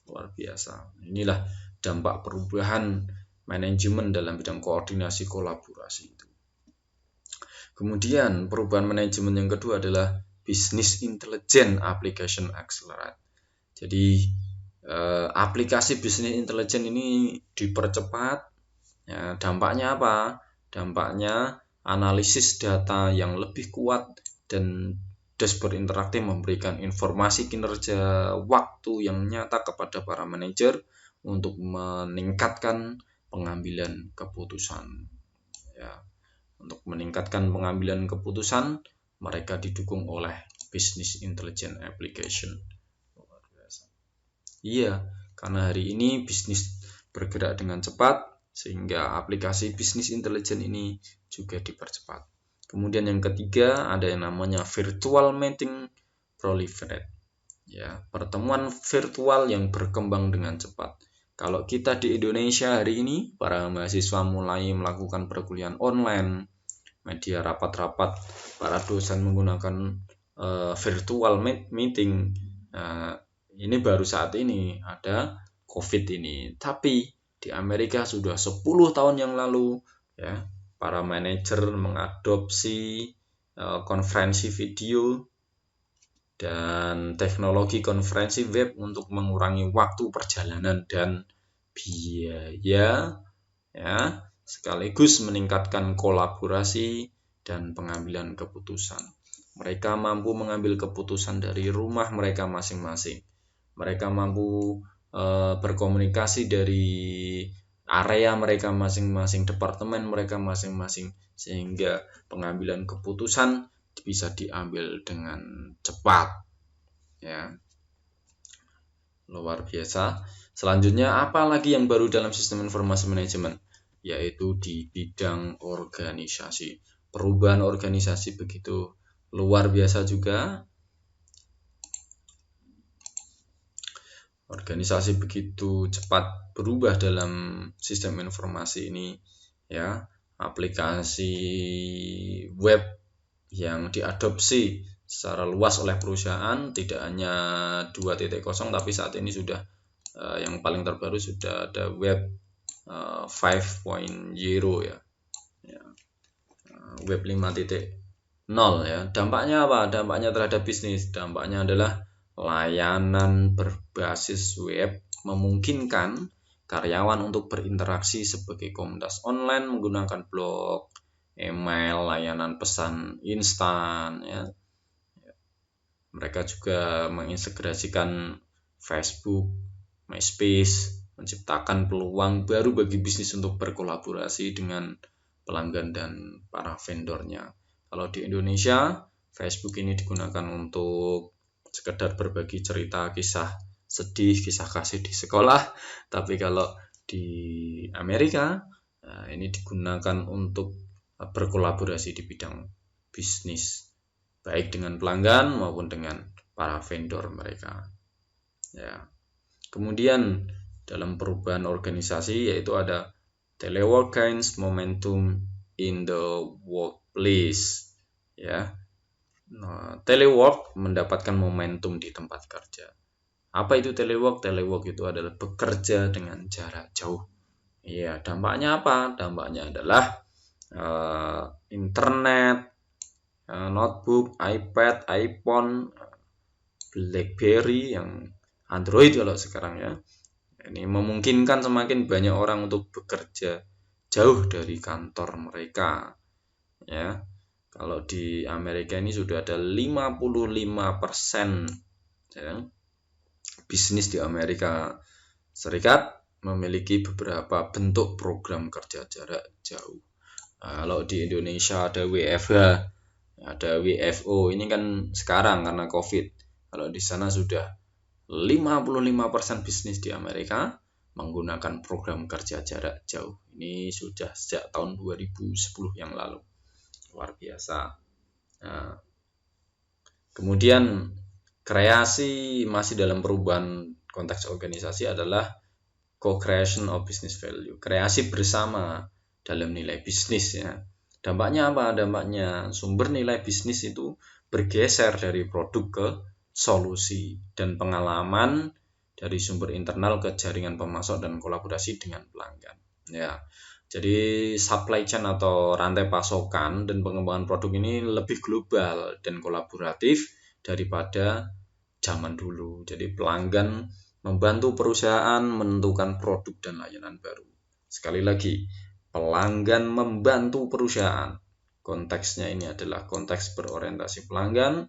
Luar biasa. Inilah dampak perubahan manajemen dalam bidang koordinasi kolaborasi itu. Kemudian perubahan manajemen yang kedua adalah Business Intelligence Application Accelerate. Jadi aplikasi Business Intelligence ini dipercepat. Ya, dampaknya apa? Dampaknya analisis data yang lebih kuat dan dashboard interaktif memberikan informasi kinerja waktu yang nyata kepada para manajer untuk meningkatkan pengambilan keputusan. Ya, untuk meningkatkan pengambilan keputusan, mereka didukung oleh Business Intelligence Application. Iya, karena hari ini bisnis bergerak dengan cepat, sehingga aplikasi Business Intelligence ini juga dipercepat. Kemudian yang ketiga ada yang namanya virtual meeting proliferate. Ya, pertemuan virtual yang berkembang dengan cepat. Kalau kita di Indonesia hari ini, para mahasiswa mulai melakukan perkuliahan online, media rapat-rapat, para dosen menggunakan virtual meeting. Ini baru saat ini ada COVID ini. Tapi di Amerika sudah 10 tahun yang lalu, ya, para manajer mengadopsi konferensi video dan teknologi konferensi web untuk mengurangi waktu perjalanan dan biaya, ya, sekaligus meningkatkan kolaborasi dan pengambilan keputusan. Mereka mampu mengambil keputusan dari rumah mereka masing-masing. Mereka mampu berkomunikasi dari area mereka masing-masing, departemen mereka masing-masing, sehingga pengambilan keputusan bisa diambil dengan cepat. Ya, luar biasa. Selanjutnya, apa lagi yang baru dalam sistem informasi manajemen? Yaitu di bidang organisasi. Perubahan organisasi begitu luar biasa juga. Organisasi begitu cepat berubah dalam sistem informasi ini, ya. Aplikasi web yang diadopsi secara luas oleh perusahaan tidak hanya 2.0 tapi saat ini sudah yang paling terbaru sudah ada web 5.0 ya. Web 5.0 ya. Dampaknya apa? Dampaknya terhadap bisnis. Dampaknya adalah layanan berbasis web memungkinkan karyawan untuk berinteraksi sebagai komunitas online menggunakan blog, email, layanan pesan instan ya. Mereka juga mengintegrasikan Facebook, MySpace, menciptakan peluang baru bagi bisnis untuk berkolaborasi dengan pelanggan dan para vendornya. Kalau di Indonesia, Facebook ini digunakan untuk sekedar berbagi cerita, kisah sedih, kisah kasih di sekolah. Tapi kalau di Amerika, ini digunakan untuk berkolaborasi di bidang bisnis, baik dengan pelanggan maupun dengan para vendor mereka. Ya. Kemudian dalam perubahan organisasi yaitu ada telework gains momentum in the workplace. Ya. Nah, telework mendapatkan momentum di tempat kerja. Apa itu telework? Telework itu adalah bekerja dengan jarak jauh. Ya, dampaknya apa? Dampaknya adalah internet, notebook, iPad, iPhone, BlackBerry, yang Android kalau sekarang ya. Ini memungkinkan semakin banyak orang untuk bekerja jauh dari kantor mereka. Ya. Kalau di Amerika ini sudah ada 55% ya, bisnis di Amerika Serikat memiliki beberapa bentuk program kerja jarak jauh. Kalau di Indonesia ada WFH, ada WFO, ini kan sekarang karena COVID. Kalau di sana sudah 55% bisnis di Amerika menggunakan program kerja jarak jauh. Ini sudah sejak tahun 2010 yang lalu. Luar biasa. Nah, kemudian kreasi masih dalam perubahan konteks organisasi adalah co-creation of business value. Kreasi bersama dalam nilai bisnis ya. Dampaknya apa? Dampaknya sumber nilai bisnis itu bergeser dari produk ke solusi dan pengalaman dari sumber internal ke jaringan pemasok dan kolaborasi dengan pelanggan. Ya. Jadi supply chain atau rantai pasokan dan pengembangan produk ini lebih global dan kolaboratif daripada zaman dulu. Jadi pelanggan membantu perusahaan menentukan produk dan layanan baru. Sekali lagi, pelanggan membantu perusahaan. Konteksnya ini adalah konteks berorientasi pelanggan,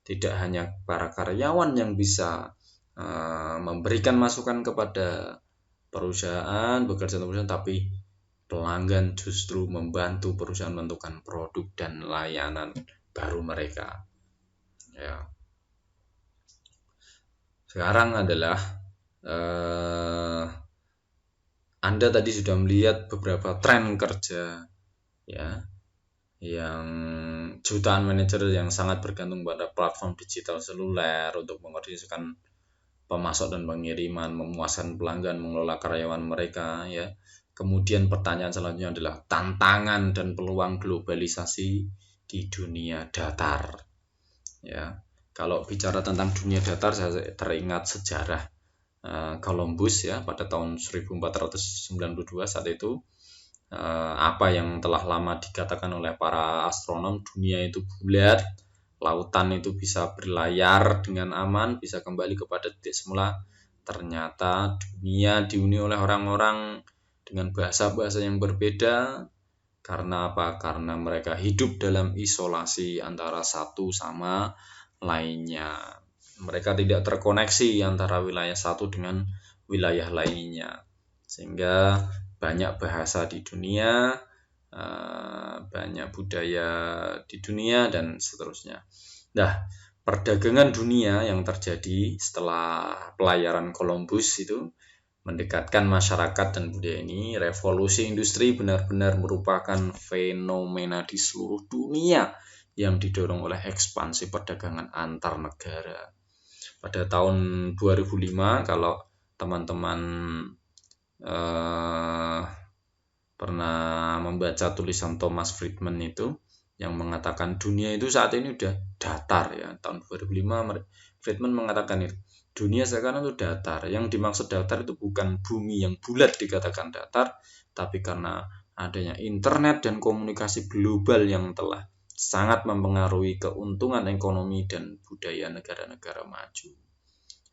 tidak hanya para karyawan yang bisa memberikan masukan kepada perusahaan, bekerja untuk perusahaan, tapi pelanggan justru membantu perusahaan menentukan produk dan layanan baru mereka. Ya. Sekarang adalah Anda tadi sudah melihat beberapa tren kerja ya, yang jutaan manajer yang sangat bergantung pada platform digital seluler untuk mengkoordinasikan pemasok dan pengiriman, memuaskan pelanggan, mengelola karyawan mereka ya. Kemudian pertanyaan selanjutnya adalah tantangan dan peluang globalisasi di dunia datar. Ya, kalau bicara tentang dunia datar, saya teringat sejarah Columbus ya pada tahun 1492 saat itu. Apa yang telah lama dikatakan oleh para astronom, dunia itu bulat, lautan itu bisa berlayar dengan aman, bisa kembali kepada titik semula. Ternyata dunia dihuni oleh orang-orang dengan bahasa-bahasa yang berbeda. Karena apa? Karena mereka hidup dalam isolasi antara satu sama lainnya. Mereka tidak terkoneksi antara wilayah satu dengan wilayah lainnya. Sehingga banyak bahasa di dunia, banyak budaya di dunia, dan seterusnya. Nah, perdagangan dunia yang terjadi setelah pelayaran Columbus itu mendekatkan masyarakat dan budaya ini. Revolusi industri benar-benar merupakan fenomena di seluruh dunia yang didorong oleh ekspansi perdagangan antar negara. Pada tahun 2005, kalau teman-teman pernah membaca tulisan Thomas Friedman itu yang mengatakan dunia itu saat ini udah datar ya. Tahun 2005 Friedman mengatakan itu dunia sekarang itu datar. Yang dimaksud datar itu bukan bumi yang bulat dikatakan datar, tapi karena adanya internet dan komunikasi global yang telah sangat mempengaruhi keuntungan ekonomi dan budaya negara-negara maju.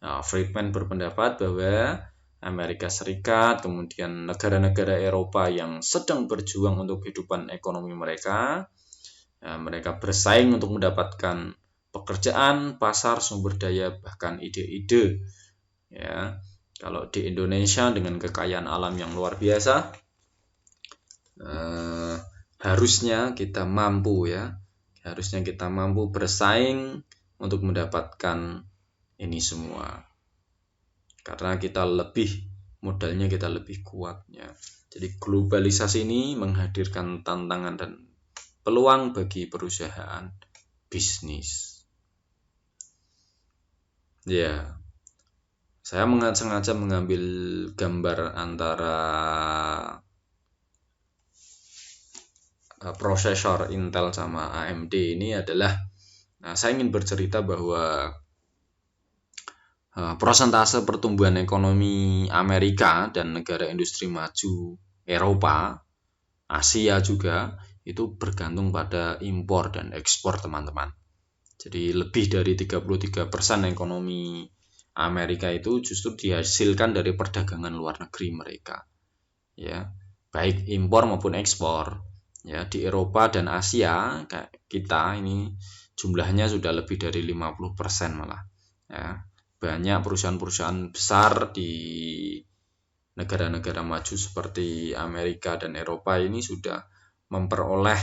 Nah, Friedman berpendapat bahwa Amerika Serikat, kemudian negara-negara Eropa yang sedang berjuang untuk kehidupan ekonomi mereka, mereka bersaing untuk mendapatkan pekerjaan, pasar, sumber daya, bahkan ide-ide. Ya, kalau di Indonesia dengan kekayaan alam yang luar biasa, harusnya kita mampu bersaing untuk mendapatkan ini semua. Karena modalnya kita lebih kuat ya. Jadi globalisasi ini menghadirkan tantangan dan peluang bagi perusahaan bisnis. Ya, saya sengaja mengambil gambar antara prosesor Intel sama AMD ini adalah, saya ingin bercerita bahwa persentase pertumbuhan ekonomi Amerika dan negara industri maju Eropa, Asia juga, itu bergantung pada impor dan ekspor teman-teman. Jadi lebih dari 33% ekonomi Amerika itu justru dihasilkan dari perdagangan luar negeri mereka. Ya, baik impor maupun ekspor. Ya, di Eropa dan Asia kayak kita ini jumlahnya sudah lebih dari 50% malah. Ya. Banyak perusahaan-perusahaan besar di negara-negara maju seperti Amerika dan Eropa ini sudah memperoleh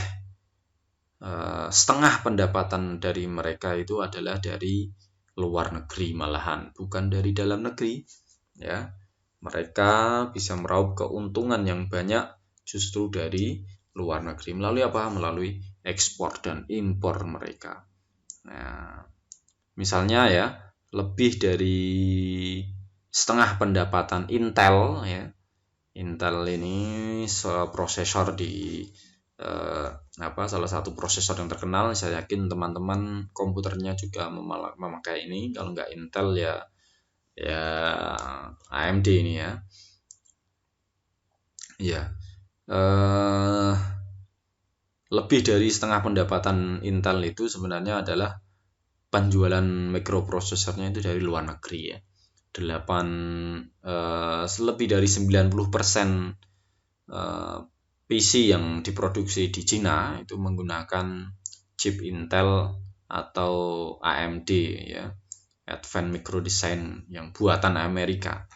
setengah pendapatan dari mereka itu adalah dari luar negeri malahan, bukan dari dalam negeri. Ya, mereka bisa meraup keuntungan yang banyak justru dari luar negeri. Melalui apa? Melalui ekspor dan impor mereka. Nah, misalnya ya, lebih dari setengah pendapatan Intel ya. Intel ini prosesor di salah satu prosesor yang terkenal. Saya yakin teman-teman komputernya juga memakai ini. Kalau nggak Intel ya AMD ini ya. Ya. Lebih dari setengah pendapatan Intel itu sebenarnya adalah penjualan mikroprosesornya itu dari luar negeri ya. Lebih dari 90% PC yang diproduksi di Cina itu menggunakan chip Intel atau AMD ya, Advanced Micro Design yang buatan Amerika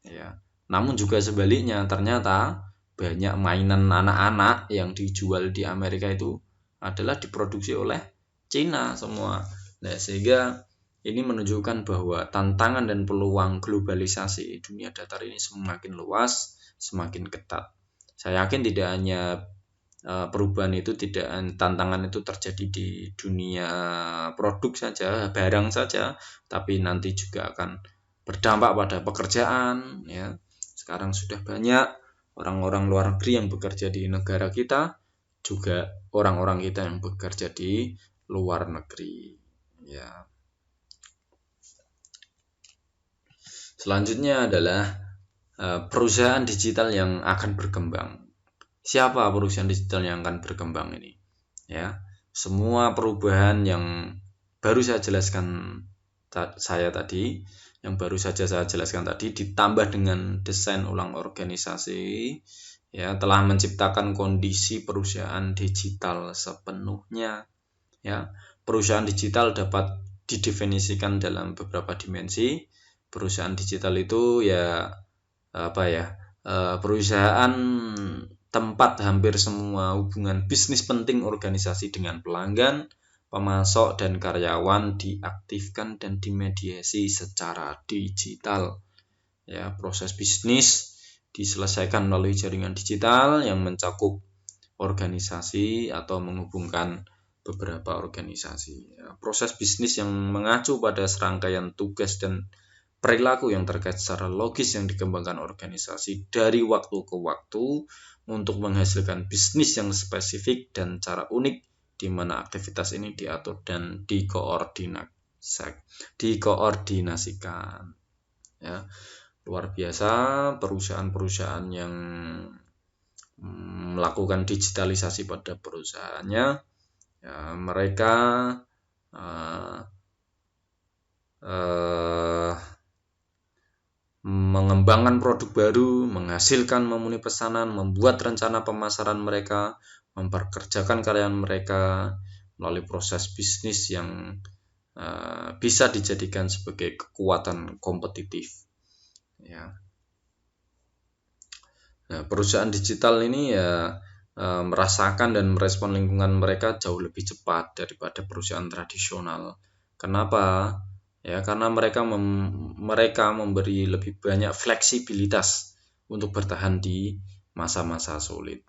ya. Namun juga sebaliknya, ternyata banyak mainan anak-anak yang dijual di Amerika itu adalah diproduksi oleh Cina semua. Nah, sehingga ini menunjukkan bahwa tantangan dan peluang globalisasi dunia datar ini semakin luas, semakin ketat. Saya yakin tidak hanya perubahan itu tantangan itu terjadi di dunia produk saja, barang saja, tapi nanti juga akan berdampak pada pekerjaan ya. Sekarang sudah banyak orang-orang luar negeri yang bekerja di negara kita, juga orang-orang kita yang bekerja di luar negeri. Ya. Selanjutnya adalah perusahaan digital yang akan berkembang. Siapa perusahaan digital yang akan berkembang ini? Ya, semua perubahan yang baru saya jelaskan tadi, ditambah dengan desain ulang organisasi, ya, telah menciptakan kondisi perusahaan digital sepenuhnya. Ya, perusahaan digital dapat didefinisikan dalam beberapa dimensi. Perusahaan digital itu perusahaan tempat hampir semua hubungan bisnis penting organisasi dengan pelanggan, pemasok, dan karyawan diaktifkan dan dimediasi secara digital. Ya, proses bisnis diselesaikan melalui jaringan digital yang mencakup organisasi atau menghubungkan beberapa organisasi. Ya, proses bisnis yang mengacu pada serangkaian tugas dan perilaku yang terkait secara logis yang dikembangkan organisasi dari waktu ke waktu untuk menghasilkan bisnis yang spesifik dan cara unik di mana aktivitas ini diatur dan dikoordinasikan. Ya, luar biasa perusahaan-perusahaan yang melakukan digitalisasi pada perusahaannya. Ya, mereka mengembangkan produk baru, menghasilkan memenuhi pesanan, membuat rencana pemasaran mereka, memperkerjakan karyawan mereka melalui proses bisnis yang bisa dijadikan sebagai kekuatan kompetitif. Ya. Nah, perusahaan digital ini ya merasakan dan merespon lingkungan mereka jauh lebih cepat daripada perusahaan tradisional. Kenapa? Ya, karena mereka memberi lebih banyak fleksibilitas untuk bertahan di masa-masa sulit.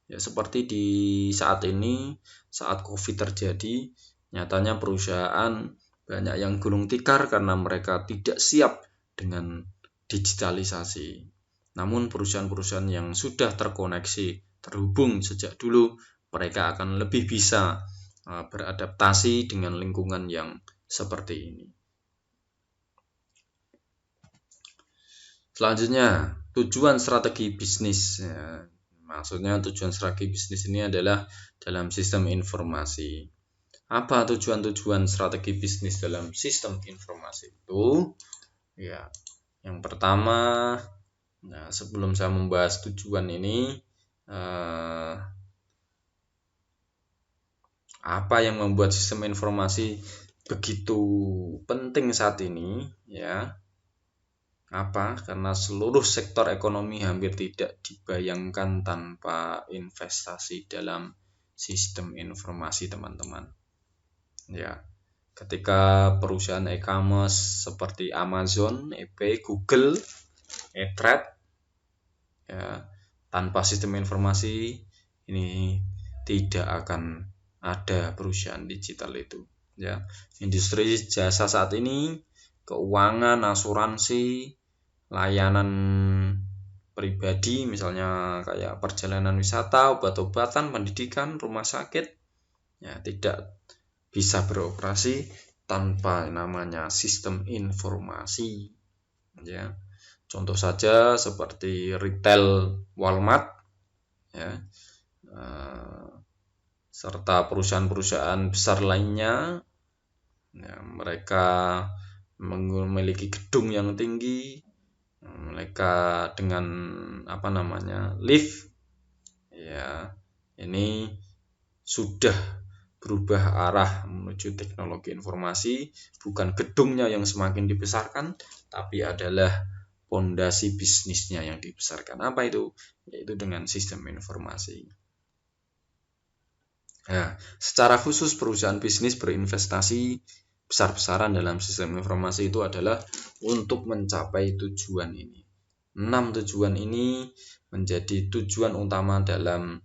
Ya, seperti di saat ini, saat COVID terjadi, nyatanya perusahaan banyak yang gulung tikar karena mereka tidak siap dengan digitalisasi. Namun perusahaan-perusahaan yang sudah terkoneksi, terhubung sejak dulu, mereka akan lebih bisa beradaptasi dengan lingkungan yang seperti ini. Selanjutnya, tujuan strategi bisnis. Ya, maksudnya tujuan strategi bisnis ini adalah dalam sistem informasi. Apa tujuan-tujuan strategi bisnis dalam sistem informasi itu? Ya, yang pertama, nah, sebelum saya membahas tujuan ini, apa yang membuat sistem informasi begitu penting saat ini, ya? Apa? Karena seluruh sektor ekonomi hampir tidak dibayangkan tanpa investasi dalam sistem informasi, teman-teman. Ya, ketika perusahaan e-commerce seperti Amazon, eBay, Google, e-Trade, ya, tanpa sistem informasi ini tidak akan ada perusahaan digital itu. Ya, industri jasa saat ini, keuangan, asuransi, layanan pribadi, misalnya kayak perjalanan wisata, obat-obatan, pendidikan, rumah sakit, ya tidak bisa beroperasi tanpa namanya sistem informasi. Ya, contoh saja seperti retail Walmart, ya, serta perusahaan-perusahaan besar lainnya. Ya, mereka memiliki gedung yang tinggi, mereka dengan lift. Ya, ini sudah berubah arah menuju teknologi informasi, bukan gedungnya yang semakin dibesarkan, tapi adalah fondasi bisnisnya yang dibesarkan. Apa itu? Yaitu dengan sistem informasi. Nah, secara khusus perusahaan bisnis berinvestasi besar-besaran dalam sistem informasi itu adalah untuk mencapai tujuan ini. 6 tujuan ini menjadi tujuan utama dalam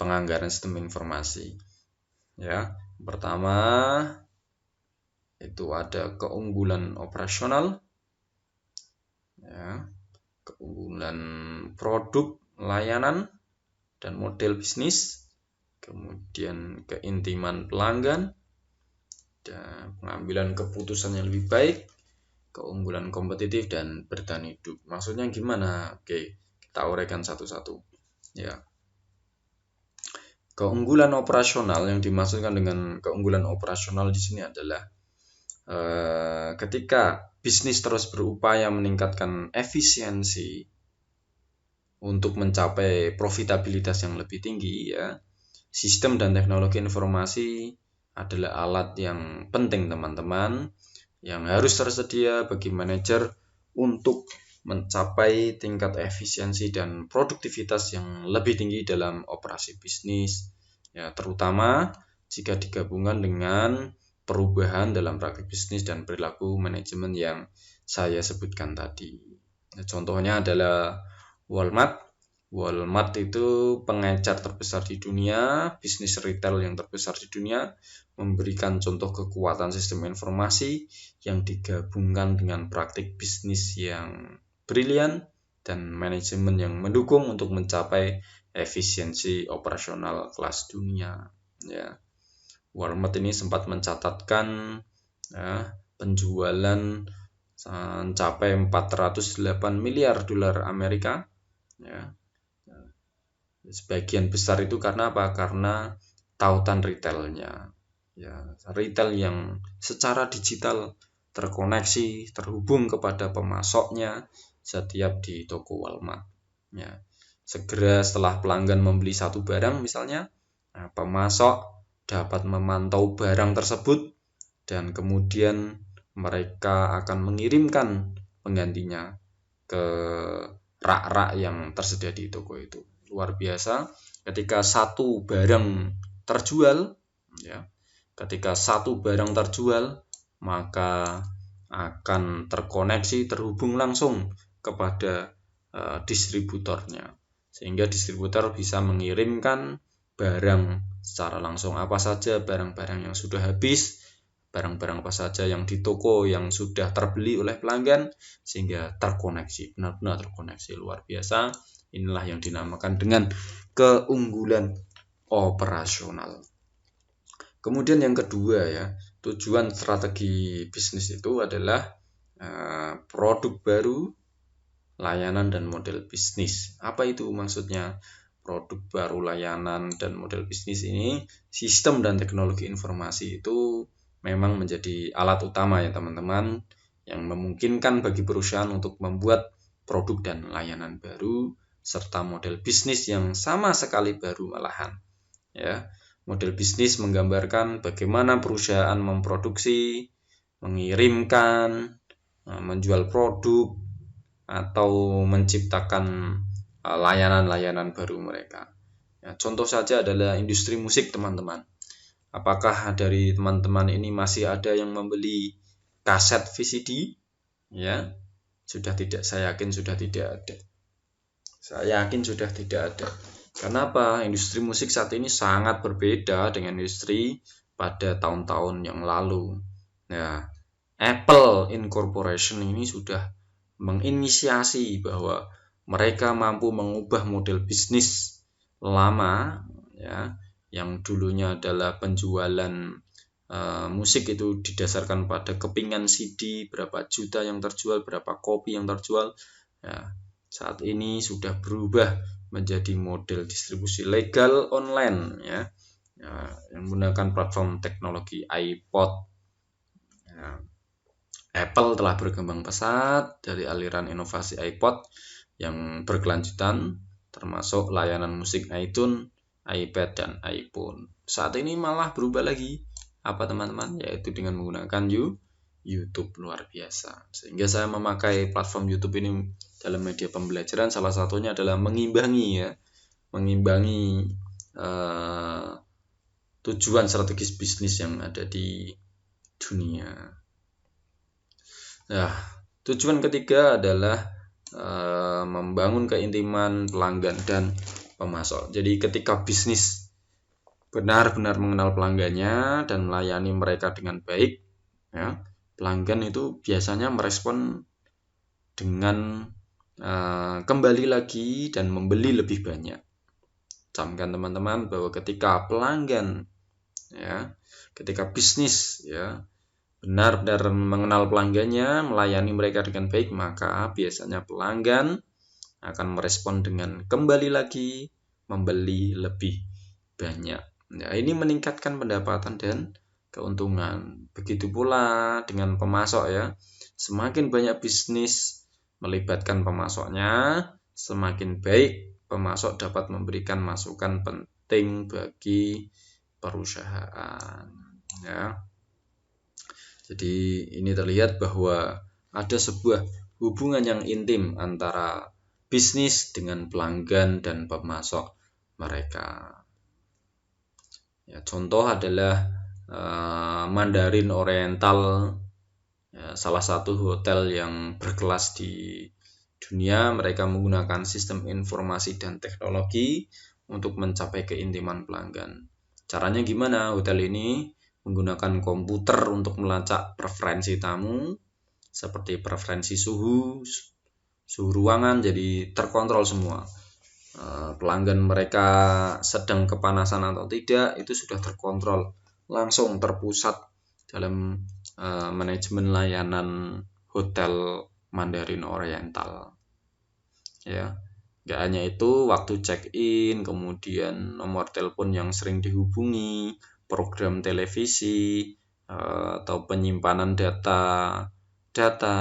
penganggaran sistem informasi. Ya, pertama itu ada keunggulan operasional, ya, keunggulan produk, layanan, dan model bisnis, kemudian keintiman pelanggan, dan pengambilan keputusan yang lebih baik, keunggulan kompetitif, dan bertahan hidup. Maksudnya gimana? Oke, kita uraikan satu-satu. Ya, keunggulan operasional yang dimaksudkan dengan keunggulan operasional di sini adalah ketika bisnis terus berupaya meningkatkan efisiensi untuk mencapai profitabilitas yang lebih tinggi, ya, sistem dan teknologi informasi adalah alat yang penting, teman-teman, yang harus tersedia bagi manajer untuk mencapai tingkat efisiensi dan produktivitas yang lebih tinggi dalam operasi bisnis, ya, terutama jika digabungkan dengan perubahan dalam praktik bisnis dan perilaku manajemen yang saya sebutkan tadi. Nah, contohnya adalah Walmart. Walmart itu pengecer terbesar di dunia, bisnis retail yang terbesar di dunia, memberikan contoh kekuatan sistem informasi yang digabungkan dengan praktik bisnis yang brilian dan manajemen yang mendukung untuk mencapai efisiensi operasional kelas dunia. Ya, Walmart ini sempat mencatatkan penjualan mencapai 408 miliar dolar Amerika. Ya, sebagian besar itu karena apa? Karena tautan retailnya. Ya, retail yang secara digital terkoneksi, terhubung kepada pemasoknya setiap di toko Walmart. Ya, segera setelah pelanggan membeli satu barang misalnya, pemasok dapat memantau barang tersebut dan kemudian mereka akan mengirimkan penggantinya ke rak-rak yang tersedia di toko itu. Luar biasa, ketika satu barang terjual, ya, ketika satu barang terjual, maka akan terkoneksi, terhubung langsung kepada distributornya, sehingga distributor bisa mengirimkan barang secara langsung. Apa saja barang-barang yang sudah habis, barang-barang apa saja yang di toko yang sudah terbeli oleh pelanggan, sehingga terkoneksi, benar-benar terkoneksi. Luar biasa. Inilah yang dinamakan dengan keunggulan operasional. Kemudian yang kedua, ya, tujuan strategi bisnis itu adalah produk baru, layanan dan model bisnis. Apa itu maksudnya? Produk baru, layanan dan model bisnis ini, sistem dan teknologi informasi itu memang menjadi alat utama, ya teman-teman, yang memungkinkan bagi perusahaan untuk membuat produk dan layanan baru serta model bisnis yang sama sekali baru malahan. Ya, model bisnis menggambarkan bagaimana perusahaan memproduksi, mengirimkan, menjual produk atau menciptakan layanan-layanan baru mereka. Ya, contoh saja adalah industri musik, teman-teman. Apakah dari teman-teman ini masih ada yang membeli kaset VCD? Ya, sudah tidak. Saya yakin sudah tidak ada. Saya yakin sudah tidak ada. Kenapa? Industri musik saat ini sangat berbeda dengan industri pada tahun-tahun yang lalu. Nah, Apple Incorporation ini sudah menginisiasi bahwa mereka mampu mengubah model bisnis lama, ya, yang dulunya adalah penjualan musik itu didasarkan pada kepingan CD, berapa juta yang terjual, berapa kopi yang terjual. Ya, saat ini sudah berubah menjadi model distribusi legal online, ya, yang menggunakan platform teknologi iPod. Ya, Apple telah berkembang pesat dari aliran inovasi iPod yang berkelanjutan, termasuk layanan musik iTunes, iPad, dan iPhone. Saat ini malah berubah lagi. Apa, teman-teman? Yaitu dengan menggunakan YouTube. Luar biasa. Sehingga saya memakai platform YouTube ini dalam media pembelajaran, salah satunya adalah mengimbangi tujuan strategis bisnis yang ada di dunia. Nah, tujuan ketiga adalah membangun keintiman pelanggan dan pemasok. Jadi ketika bisnis benar-benar mengenal pelanggannya dan melayani mereka dengan baik, ya, pelanggan itu biasanya merespon dengan kembali lagi dan membeli lebih banyak. Camkan, teman-teman, bahwa ketika pelanggan, ya, ketika bisnis, ya, benar-benar mengenal pelanggannya, melayani mereka dengan baik, maka biasanya pelanggan akan merespon dengan kembali lagi, membeli lebih banyak. Nah, ini meningkatkan pendapatan dan keuntungan. Begitu pula dengan pemasok, ya. Semakin banyak bisnis melibatkan pemasoknya, semakin baik pemasok dapat memberikan masukan penting bagi perusahaan, ya. Jadi ini terlihat bahwa ada sebuah hubungan yang intim antara bisnis dengan pelanggan dan pemasok mereka. Ya, contoh adalah Mandarin Oriental, ya, salah satu hotel yang berkelas di dunia. Mereka menggunakan sistem informasi dan teknologi untuk mencapai keintiman pelanggan. Caranya gimana? Hotel ini menggunakan komputer untuk melacak preferensi tamu, seperti preferensi suhu ruangan, jadi terkontrol semua. Pelanggan mereka sedang kepanasan atau tidak, itu sudah terkontrol, langsung terpusat dalam manajemen layanan hotel Mandarin Oriental. Ya, nggak hanya itu, waktu check-in, kemudian nomor telepon yang sering dihubungi, program televisi, atau penyimpanan data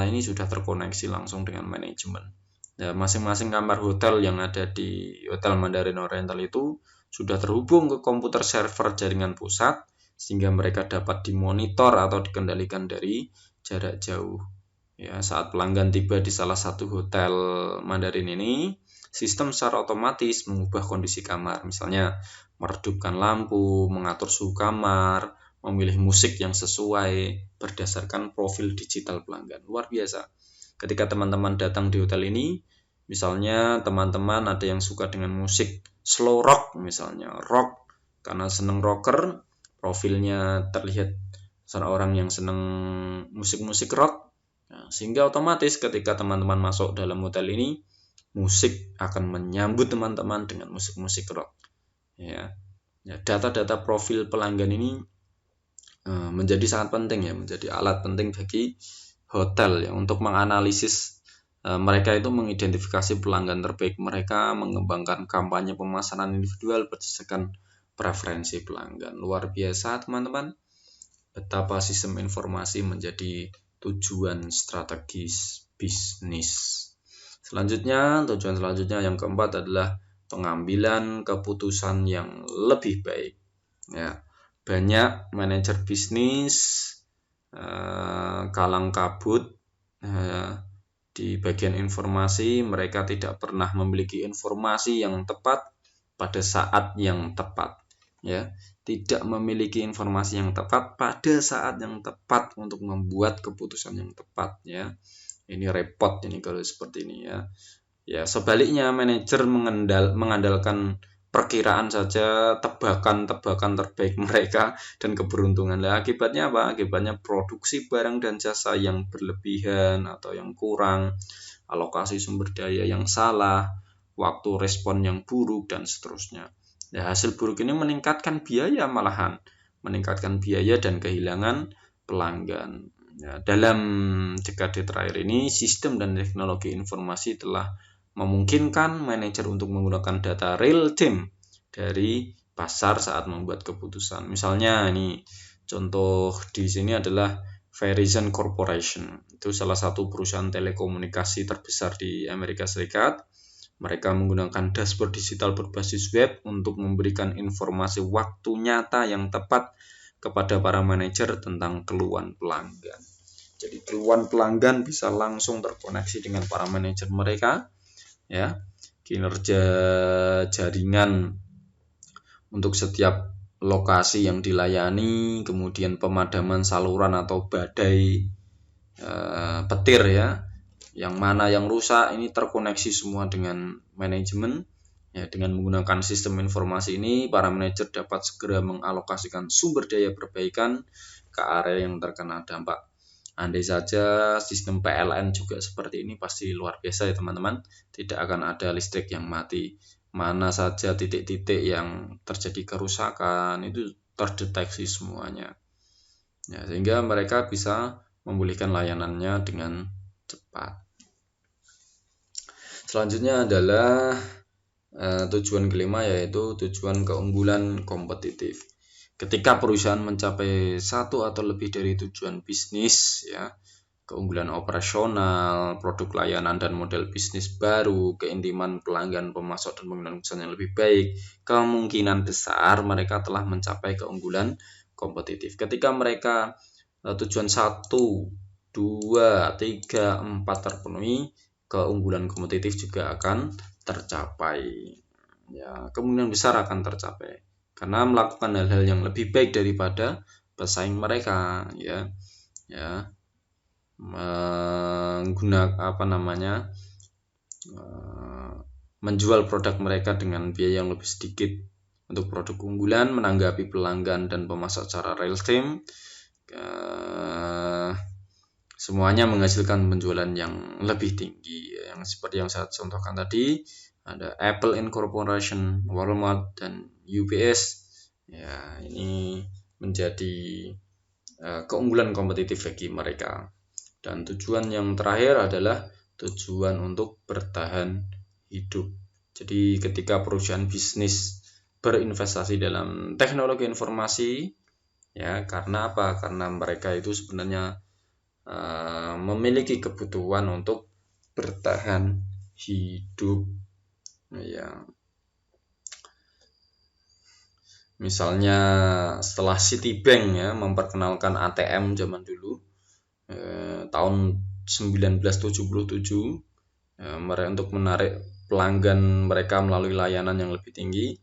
ini sudah terkoneksi langsung dengan manajemen. Ya, masing-masing kamar hotel yang ada di Hotel Mandarin Oriental itu sudah terhubung ke komputer server jaringan pusat, sehingga mereka dapat dimonitor atau dikendalikan dari jarak jauh. Ya, saat pelanggan tiba di salah satu hotel Mandarin ini, sistem secara otomatis mengubah kondisi kamar, misalnya meredupkan lampu, mengatur suhu kamar, memilih musik yang sesuai berdasarkan profil digital pelanggan. Luar biasa. Ketika teman-teman datang di hotel ini, misalnya teman-teman ada yang suka dengan musik slow rock, misalnya rock karena seneng rocker, profilnya terlihat seorang yang seneng musik-musik rock. Nah, sehingga otomatis ketika teman-teman masuk dalam hotel ini, musik akan menyambut teman-teman dengan musik-musik rock. Ya, data-data profil pelanggan ini menjadi sangat penting, ya, menjadi alat penting bagi hotel, ya, untuk menganalisis mereka itu mengidentifikasi pelanggan terbaik mereka, mengembangkan kampanye pemasaran individual berdasarkan preferensi pelanggan. Luar biasa teman-teman, betapa sistem informasi menjadi tujuan strategis bisnis. Tujuan selanjutnya yang keempat adalah pengambilan keputusan yang lebih baik. Ya, banyak manajer bisnis kalang kabut di bagian informasi. Mereka tidak pernah memiliki informasi yang tepat pada saat yang tepat, ya, tidak memiliki informasi yang tepat pada saat yang tepat untuk membuat keputusan yang tepat, ya. Ini repot ini kalau seperti ini, ya. Ya, sebaliknya manajer mengandalkan perkiraan saja, tebakan-tebakan terbaik mereka dan keberuntungan. Nah, akibatnya apa? Akibatnya produksi barang dan jasa yang berlebihan atau yang kurang, alokasi sumber daya yang salah, waktu respon yang buruk, dan seterusnya. Ya, hasil buruk ini meningkatkan biaya, malahan meningkatkan biaya dan kehilangan pelanggan. Ya, dalam dekade terakhir ini, sistem dan teknologi informasi telah memungkinkan manajer untuk menggunakan data real time dari pasar saat membuat keputusan. Misalnya ini contoh di sini adalah Verizon Corporation. Itu salah satu perusahaan telekomunikasi terbesar di Amerika Serikat. Mereka menggunakan dashboard digital berbasis web untuk memberikan informasi waktu nyata yang tepat kepada para manajer tentang keluhan pelanggan. Jadi keluhan pelanggan bisa langsung terkoneksi dengan para manajer mereka, ya. Kinerja jaringan untuk setiap lokasi yang dilayani, kemudian pemadaman saluran atau badai petir, ya, yang mana yang rusak, ini terkoneksi semua dengan manajemen. Ya, dengan menggunakan sistem informasi ini, para manajer dapat segera mengalokasikan sumber daya perbaikan ke area yang terkena dampak. Andai saja sistem PLN juga seperti ini, pasti luar biasa, ya teman-teman. Tidak akan ada listrik yang mati. Mana saja titik-titik yang terjadi kerusakan itu terdeteksi semuanya. Ya, sehingga mereka bisa memulihkan layanannya dengan cepat. Selanjutnya adalah tujuan kelima, yaitu tujuan keunggulan kompetitif. Ketika perusahaan mencapai satu atau lebih dari tujuan bisnis, ya, keunggulan operasional, produk layanan dan model bisnis baru, keintiman pelanggan, pemasok, dan penggunaan pesan yang lebih baik, kemungkinan besar mereka telah mencapai keunggulan kompetitif. Ketika mereka tujuan 1 2, 3, 4 terpenuhi, keunggulan kompetitif juga akan tercapai. Ya, kemungkinan besar akan tercapai karena melakukan hal-hal yang lebih baik daripada pesaing mereka, ya. Ya. Menggunakan menjual produk mereka dengan biaya yang lebih sedikit untuk produk unggulan, menanggapi pelanggan dan pemasok secara real time. Semuanya menghasilkan penjualan yang lebih tinggi, yang seperti yang saya contohkan tadi, ada Apple Incorporation, Walmart, dan UPS. Ya, ini menjadi keunggulan kompetitif bagi mereka. Dan tujuan yang terakhir adalah tujuan untuk bertahan hidup. Jadi ketika perusahaan bisnis berinvestasi dalam teknologi informasi, ya, karena apa? Karena mereka itu sebenarnya memiliki kebutuhan untuk bertahan hidup, ya. Misalnya setelah Citibank ya memperkenalkan ATM zaman dulu, tahun 1977, mereka untuk menarik pelanggan mereka melalui layanan yang lebih tinggi,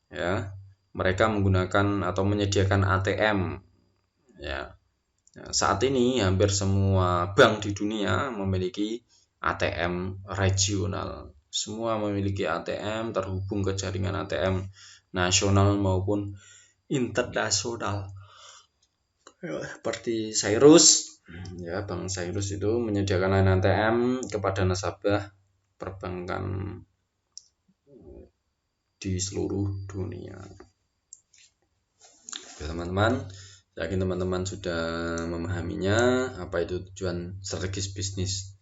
ya, mereka menggunakan atau menyediakan ATM, ya. Saat ini hampir semua bank di dunia memiliki ATM regional. Semua memiliki ATM, terhubung ke jaringan ATM nasional maupun internasional. Seperti Cyrus, ya, Bank Cyrus itu menyediakan layanan ATM kepada nasabah perbankan di seluruh dunia. Oke, teman-teman, yakin teman-teman sudah memahaminya apa itu tujuan strategis bisnis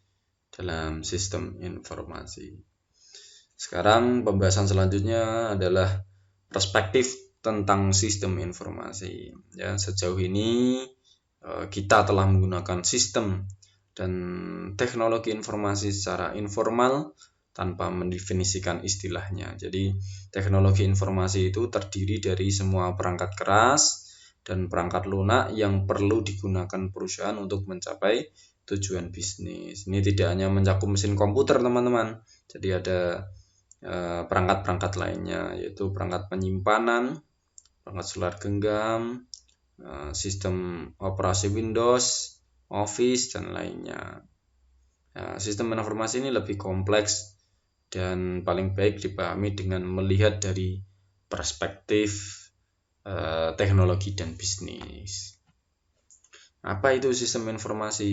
dalam sistem informasi. Sekarang pembahasan selanjutnya adalah perspektif tentang sistem informasi. Ya, sejauh ini kita telah menggunakan sistem dan teknologi informasi secara informal tanpa mendefinisikan istilahnya. Jadi teknologi informasi itu terdiri dari semua perangkat keras dan perangkat lunak yang perlu digunakan perusahaan untuk mencapai tujuan bisnis. Ini tidak hanya mencakup mesin komputer, teman-teman. Jadi ada perangkat-perangkat lainnya, yaitu perangkat penyimpanan, perangkat seluler genggam, sistem operasi Windows, Office, dan lainnya. Sistem informasi ini lebih kompleks dan paling baik dipahami dengan melihat dari perspektif teknologi dan bisnis. Apa itu sistem informasi?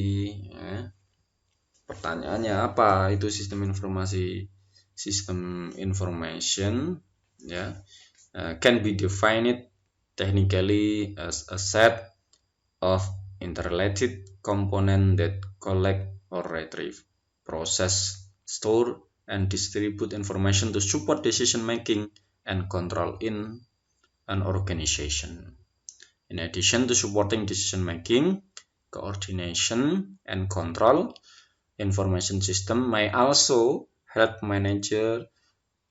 Pertanyaannya, apa itu sistem informasi? System information, ya, can be defined technically as a set of interrelated components that collect or retrieve, process, store, and distribute information to support decision making and control in an organization. In addition to supporting decision making, coordination, and control, information system may also help manager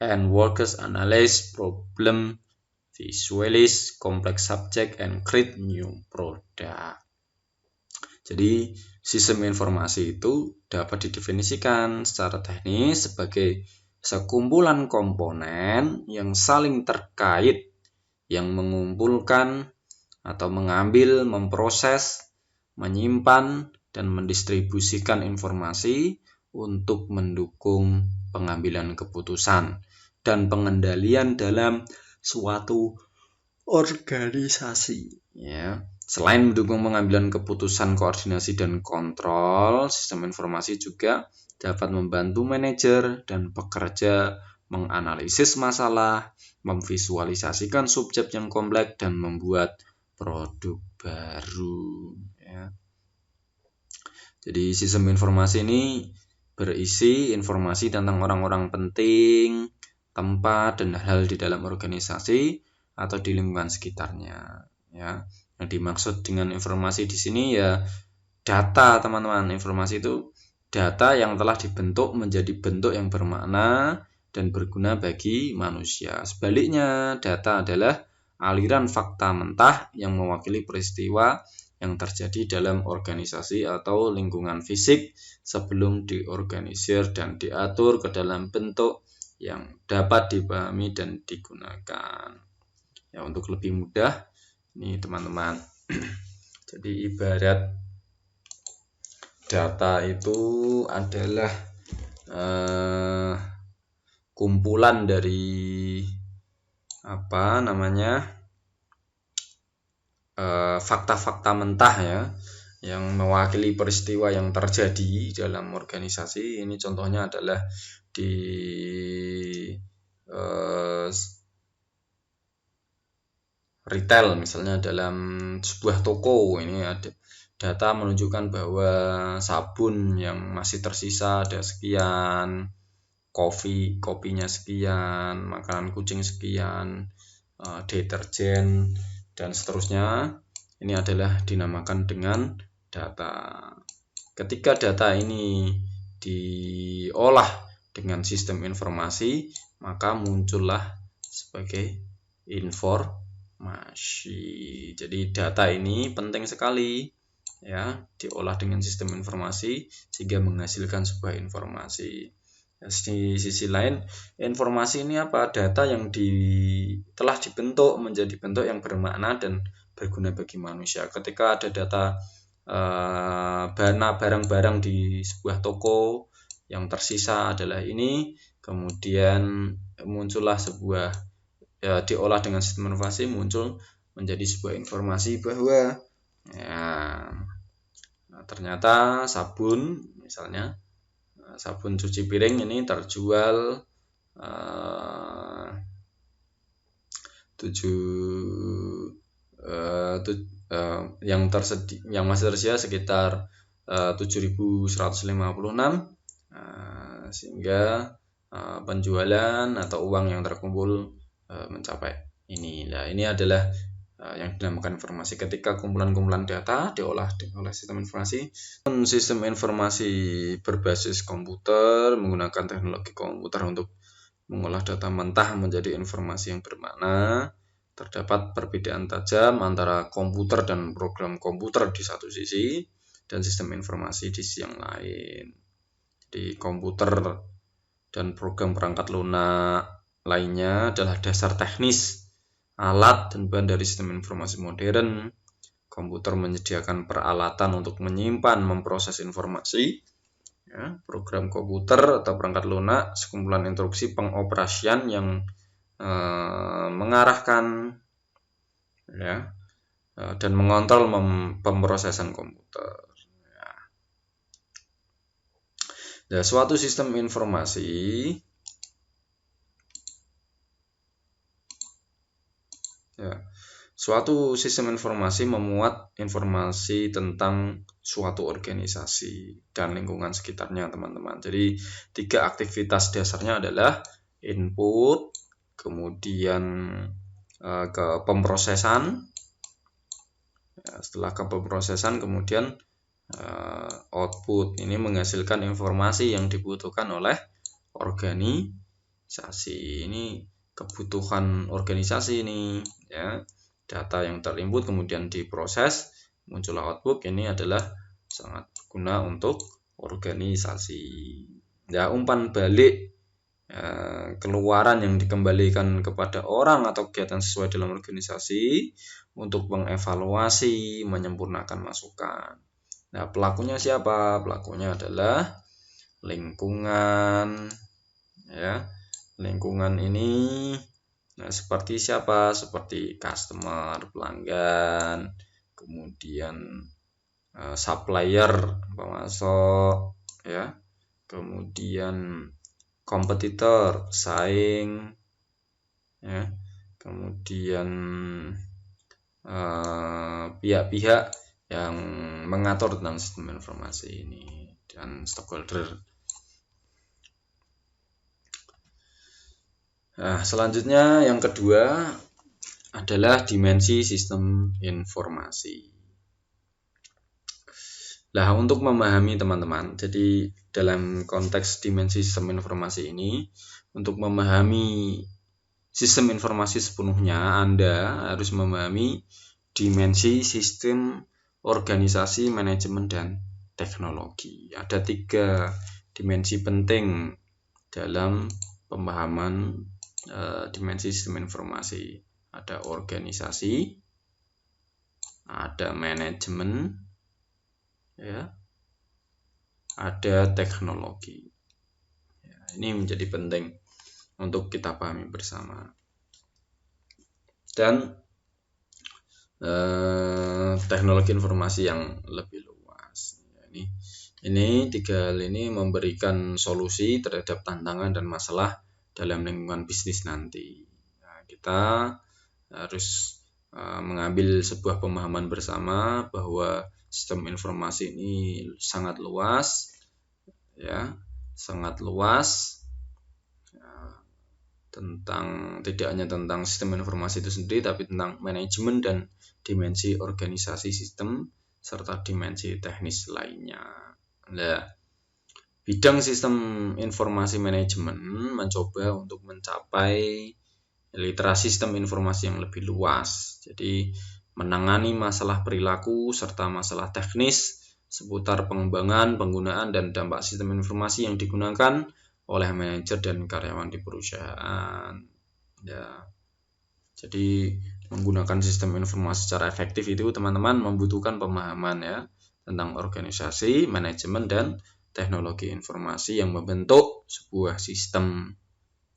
and workers analyze problem, visualize complex subject, and create new product. Jadi sistem informasi itu dapat didefinisikan secara teknis sebagai sekumpulan komponen yang saling terkait, yang mengumpulkan atau mengambil, memproses, menyimpan, dan mendistribusikan informasi untuk mendukung pengambilan keputusan dan pengendalian dalam suatu organisasi, ya. Selain mendukung pengambilan keputusan, koordinasi, dan kontrol, sistem informasi juga dapat membantu manajer dan pekerja menganalisis masalah, memvisualisasikan subjek yang kompleks, dan membuat produk baru, ya. Jadi sistem informasi ini berisi informasi tentang orang-orang penting, tempat, dan hal di dalam organisasi atau di lingkungan sekitarnya, ya. Yang dimaksud dengan informasi di sini ya data, teman-teman. Informasi itu data yang telah dibentuk menjadi bentuk yang bermakna dan berguna bagi manusia. Sebaliknya, data adalah aliran fakta mentah yang mewakili peristiwa yang terjadi dalam organisasi atau lingkungan fisik sebelum diorganisir dan diatur ke dalam bentuk yang dapat dipahami dan digunakan. Ya, untuk lebih mudah, ini teman-teman. Jadi ibarat data itu adalah kumpulan dari fakta-fakta mentah ya, yang mewakili peristiwa yang terjadi dalam organisasi. Ini contohnya adalah di retail, misalnya dalam sebuah toko. Ini ada data menunjukkan bahwa sabun yang masih tersisa ada sekian, kopinya sekian, makanan kucing sekian, deterjen dan seterusnya. Ini adalah dinamakan dengan data. Ketika data ini diolah dengan sistem informasi, maka muncullah sebagai informasi. Jadi data ini penting sekali ya, diolah dengan sistem informasi sehingga menghasilkan sebuah informasi. Di sisi lain, informasi ini apa? Data yang telah dibentuk menjadi bentuk yang bermakna dan berguna bagi manusia. Ketika ada data barang-barang di sebuah toko yang tersisa adalah ini, kemudian muncullah sebuah diolah dengan sistem informasi, muncul menjadi sebuah informasi bahwa ternyata sabun, misalnya sabun cuci piring ini terjual yang masih tersedia sekitar 7.156, sehingga penjualan atau uang yang terkumpul mencapai ini. Nah, ini adalah yang dinamakan informasi. Ketika kumpulan-kumpulan data diolah oleh sistem informasi. Sistem informasi berbasis komputer menggunakan teknologi komputer untuk mengolah data mentah menjadi informasi yang bermakna. Terdapat perbedaan tajam antara komputer dan program komputer di satu sisi dan sistem informasi di sisi yang lain. Di komputer dan program perangkat lunak lainnya adalah dasar teknis, alat dan bahan dari sistem informasi modern. Komputer menyediakan peralatan untuk menyimpan, memproses informasi. Ya, program komputer atau perangkat lunak sekumpulan instruksi pengoperasian yang mengarahkan ya, dan mengontrol pemrosesan komputer. Ya. Nah, suatu sistem informasi suatu sistem informasi memuat informasi tentang suatu organisasi dan lingkungan sekitarnya, teman-teman. Jadi 3 aktivitas dasarnya adalah input, kemudian ke pemrosesan. Setelah ke pemrosesan, kemudian output. Ini menghasilkan informasi yang dibutuhkan oleh organisasi. Ini kebutuhan organisasi ini ya. Data yang terinput kemudian diproses, muncullah output. Ini adalah sangat berguna untuk organisasi. Ya, umpan balik keluaran yang dikembalikan kepada orang atau kegiatan sesuai dalam organisasi untuk mengevaluasi, menyempurnakan masukan. Nah, pelakunya siapa? Pelakunya adalah lingkungan. Ya, lingkungan ini seperti siapa? Seperti customer, pelanggan, kemudian supplier, pemasok, ya, kemudian kompetitor, pesaing, ya, kemudian pihak-pihak yang mengatur tentang sistem informasi ini dan stakeholder. Nah, selanjutnya yang kedua adalah dimensi sistem informasi. Nah, untuk memahami teman-teman, jadi dalam konteks dimensi sistem informasi ini, untuk memahami sistem informasi sepenuhnya, Anda harus memahami dimensi sistem organisasi, manajemen, dan teknologi. Ada 3 dimensi penting dalam pemahaman dimensi sistem informasi. Ada organisasi, ada manajemen, ya, ada teknologi. Ya, ini menjadi penting untuk kita pahami bersama. Dan teknologi informasi yang lebih luas. Ini 3 hal ini memberikan solusi terhadap tantangan dan masalah dalam lingkungan bisnis nanti. Nah, kita harus mengambil sebuah pemahaman bersama bahwa sistem informasi ini sangat luas, ya, sangat luas. Tidak hanya tentang sistem informasi itu sendiri, tapi tentang manajemen dan dimensi organisasi sistem serta dimensi teknis lainnya. Nah, bidang sistem informasi manajemen mencoba untuk mencapai literasi sistem informasi yang lebih luas. Jadi menangani masalah perilaku serta masalah teknis seputar pengembangan, penggunaan, dan dampak sistem informasi yang digunakan oleh manajer dan karyawan di perusahaan. Ya, jadi menggunakan sistem informasi secara efektif itu teman-teman membutuhkan pemahaman ya tentang organisasi, manajemen, dan teknologi informasi yang membentuk sebuah sistem.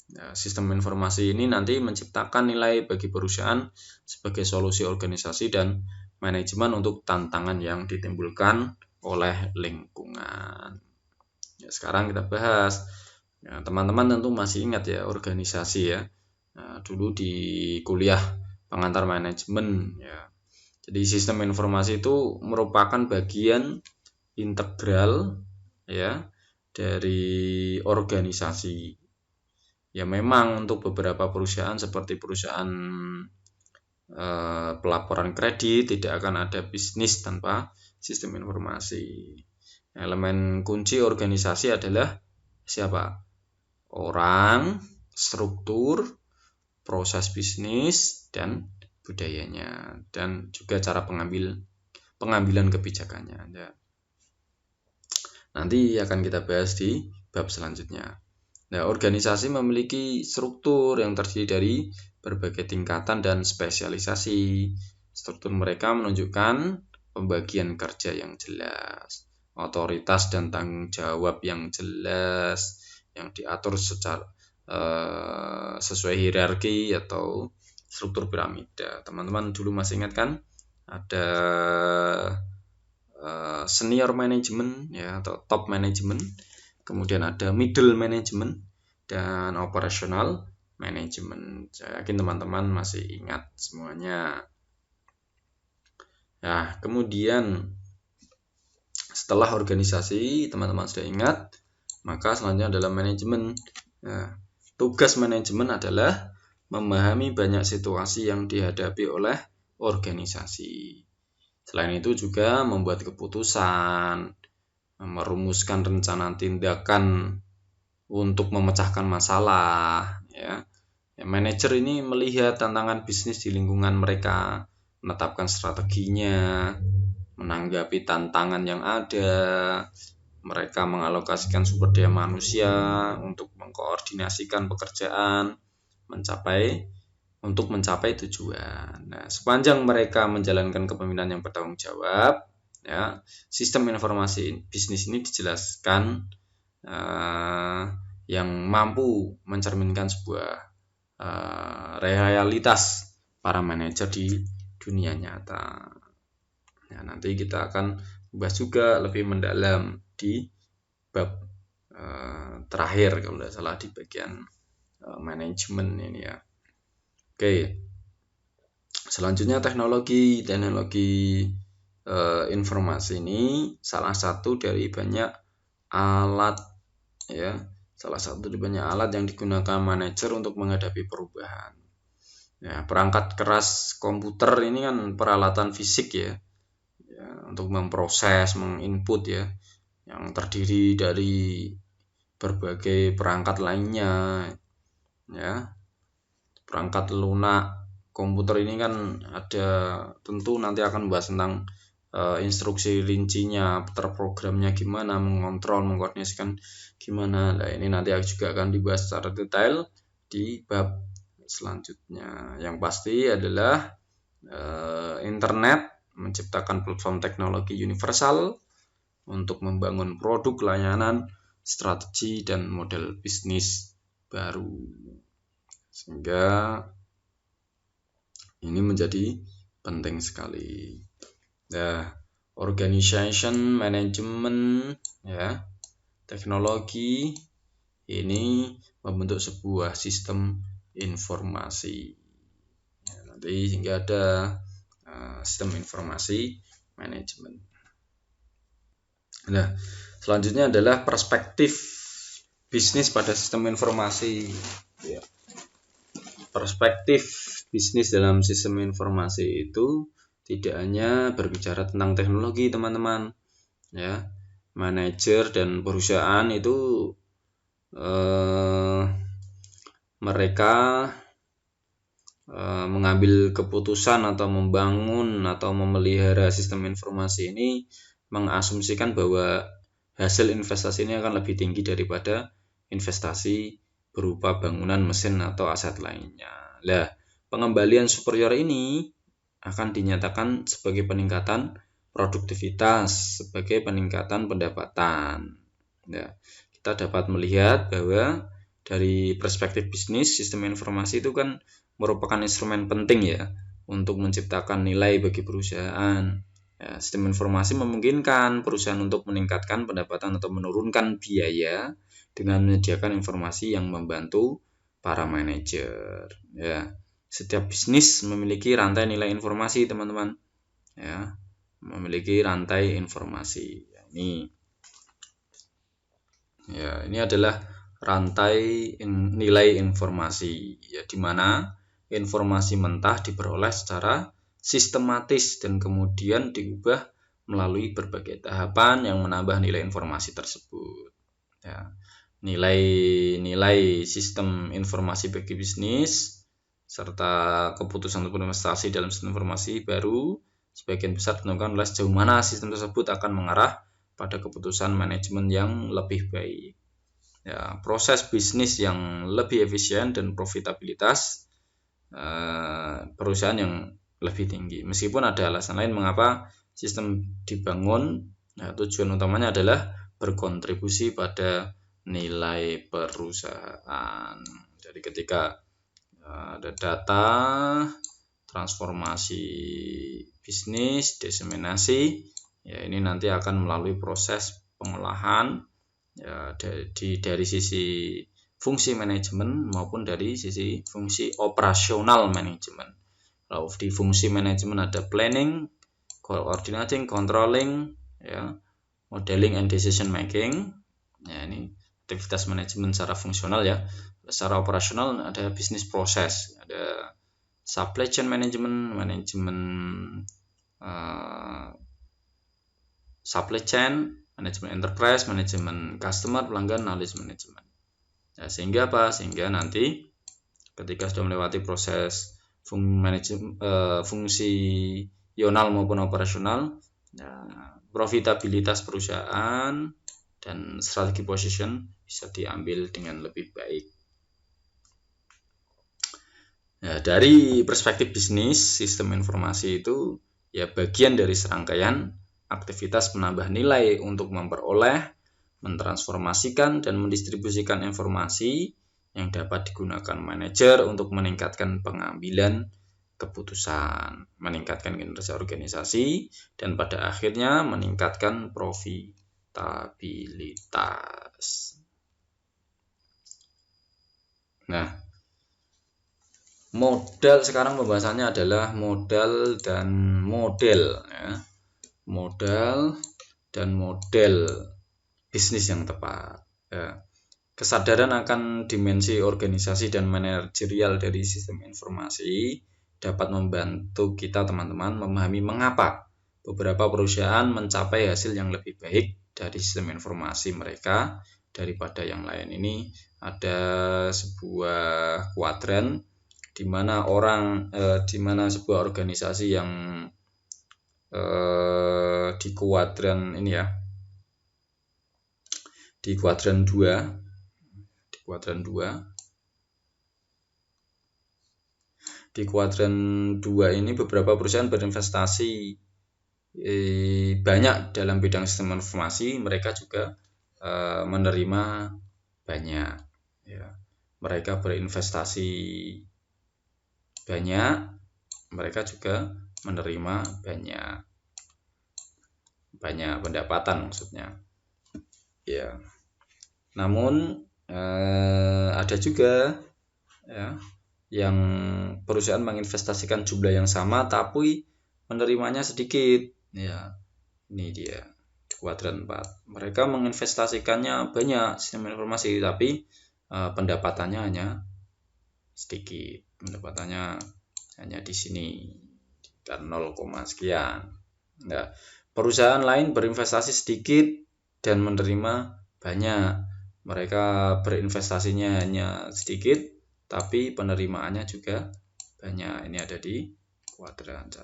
Ya, sistem informasi ini nanti menciptakan nilai bagi perusahaan sebagai solusi organisasi dan manajemen untuk tantangan yang ditimbulkan oleh lingkungan. Ya, sekarang kita bahas. Ya, teman-teman tentu masih ingat ya organisasi ya. Nah, dulu di kuliah pengantar manajemen ya. Jadi sistem informasi itu merupakan bagian integral ya dari organisasi. Ya memang untuk beberapa perusahaan seperti perusahaan pelaporan kredit tidak akan ada bisnis tanpa sistem informasi. Elemen kunci organisasi adalah siapa? Orang, struktur, proses bisnis, dan budayanya, dan juga cara pengambilan kebijakannya. Ya. Nanti akan kita bahas di bab selanjutnya. Nah, organisasi memiliki struktur yang terdiri dari berbagai tingkatan dan spesialisasi. Struktur mereka menunjukkan pembagian kerja yang jelas, otoritas dan tanggung jawab yang jelas, yang diatur secara sesuai hierarki atau struktur piramida. Teman-teman dulu masih ingat kan? Ada senior management ya atau top management, kemudian ada middle management dan operational management. Saya yakin teman-teman masih ingat semuanya. Nah, kemudian setelah organisasi teman-teman sudah ingat, maka selanjutnya adalah manajemen. Nah, tugas manajemen adalah memahami banyak situasi yang dihadapi oleh organisasi. Selain itu juga membuat keputusan, merumuskan rencana tindakan untuk memecahkan masalah. Ya, manajer ini melihat tantangan bisnis di lingkungan mereka, menetapkan strateginya, menanggapi tantangan yang ada. Mereka mengalokasikan sumber daya manusia untuk mengkoordinasikan pekerjaan, untuk mencapai tujuan. Nah, sepanjang mereka menjalankan kepemimpinan yang bertanggung jawab, ya, sistem informasi bisnis ini dijelaskan yang mampu mencerminkan sebuah realitas para manajer di dunia nyata. Nah, nanti kita akan bahas juga lebih mendalam di bab terakhir kalau tidak salah di bagian manajemen ini ya. Oke, selanjutnya teknologi informasi ini salah satu dari banyak alat ya, yang digunakan manajer untuk menghadapi perubahan. Ya, perangkat keras komputer ini kan peralatan fisik ya, untuk memproses, menginput ya, yang terdiri dari berbagai perangkat lainnya ya. Perangkat lunak komputer ini kan ada, tentu nanti akan membahas tentang instruksi rincinya, terprogramnya gimana, mengontrol, mengkoordinasikan gimana. Nah, ini nanti juga akan dibahas secara detail di bab selanjutnya. Yang pasti adalah internet menciptakan platform teknologi universal untuk membangun produk, layanan, strategi, dan model bisnis baru. Sehingga ini menjadi penting sekali. Nah, organization management ya, teknologi ini membentuk sebuah sistem informasi. Ya, nanti hingga ada sistem informasi manajemen. Nah, selanjutnya adalah perspektif bisnis pada sistem informasi. Ya. Perspektif bisnis dalam sistem informasi itu tidak hanya berbicara tentang teknologi, teman-teman. Ya, manajer dan perusahaan itu mereka mengambil keputusan atau membangun atau memelihara sistem informasi ini mengasumsikan bahwa hasil investasi ini akan lebih tinggi daripada investasi berupa bangunan, mesin, atau aset lainnya. Nah, pengembalian superior ini akan dinyatakan sebagai peningkatan produktivitas, sebagai peningkatan pendapatan. Ya, kita dapat melihat bahwa dari perspektif bisnis, sistem informasi itu kan merupakan instrumen penting ya untuk menciptakan nilai bagi perusahaan. Ya, sistem informasi memungkinkan perusahaan untuk meningkatkan pendapatan atau menurunkan biaya dengan menyediakan informasi yang membantu para manajer. Ya, setiap bisnis memiliki rantai nilai informasi, teman-teman. Ya, memiliki rantai informasi. Ini adalah rantai nilai informasi, ya, di mana informasi mentah diperoleh secara sistematis dan kemudian diubah melalui berbagai tahapan yang menambah nilai informasi tersebut. Ya, nilai sistem informasi bagi bisnis serta keputusan untuk investasi dalam sistem informasi baru sebagian besar ditentukan oleh sejauh mana sistem tersebut akan mengarah pada keputusan manajemen yang lebih baik. Ya, proses bisnis yang lebih efisien dan profitabilitas perusahaan yang lebih tinggi. Meskipun ada alasan lain mengapa sistem dibangun, nah, tujuan utamanya adalah berkontribusi pada nilai perusahaan. Jadi ketika ada data, transformasi bisnis, diseminasi, ya ini nanti akan melalui proses pengolahan ya, dari sisi fungsi manajemen maupun dari sisi fungsi operasional manajemen. Lalu di fungsi manajemen ada planning, coordinating, controlling, ya, modeling and decision making. Ya, ini aktivitas manajemen secara fungsional ya. Secara operasional ada business process, ada supply chain management, supply chain, manajemen enterprise, manajemen customer, pelanggan, knowledge management. Ya, sehingga apa? Sehingga nanti ketika sudah melewati proses fungsional maupun operasional, ya, profitabilitas perusahaan dan strategi position bisa diambil dengan lebih baik. Ya, dari perspektif bisnis, sistem informasi itu ya bagian dari serangkaian aktivitas menambah nilai untuk memperoleh, mentransformasikan, dan mendistribusikan informasi yang dapat digunakan manajer untuk meningkatkan pengambilan keputusan, meningkatkan kinerja organisasi, dan pada akhirnya meningkatkan profitabilitas. Nah, modal sekarang pembahasannya adalah modal dan model ya. Modal dan model bisnis yang tepat ya. Kesadaran akan dimensi organisasi dan manajerial dari sistem informasi dapat membantu kita teman-teman memahami mengapa beberapa perusahaan mencapai hasil yang lebih baik dari sistem informasi mereka daripada yang lain. Ini ada sebuah kuadran di mana sebuah organisasi yang di kuadran ini ya, di kuadran 2, di kuadran 2 ini beberapa perusahaan berinvestasi banyak dalam bidang sistem informasi. Mereka juga menerima banyak ya, mereka berinvestasi banyak, mereka juga menerima banyak pendapatan maksudnya ya. Namun ada juga ya yang perusahaan menginvestasikan jumlah yang sama tapi menerimanya sedikit ya. Ini dia di kuadran 4, mereka menginvestasikannya banyak sistem informasi tapi pendapatannya hanya sedikit, pendapatannya hanya di sini dan 0, sekian. Nah, perusahaan lain berinvestasi sedikit dan menerima banyak, mereka berinvestasinya hanya sedikit tapi penerimaannya juga banyak. Ini ada di kuadran 1.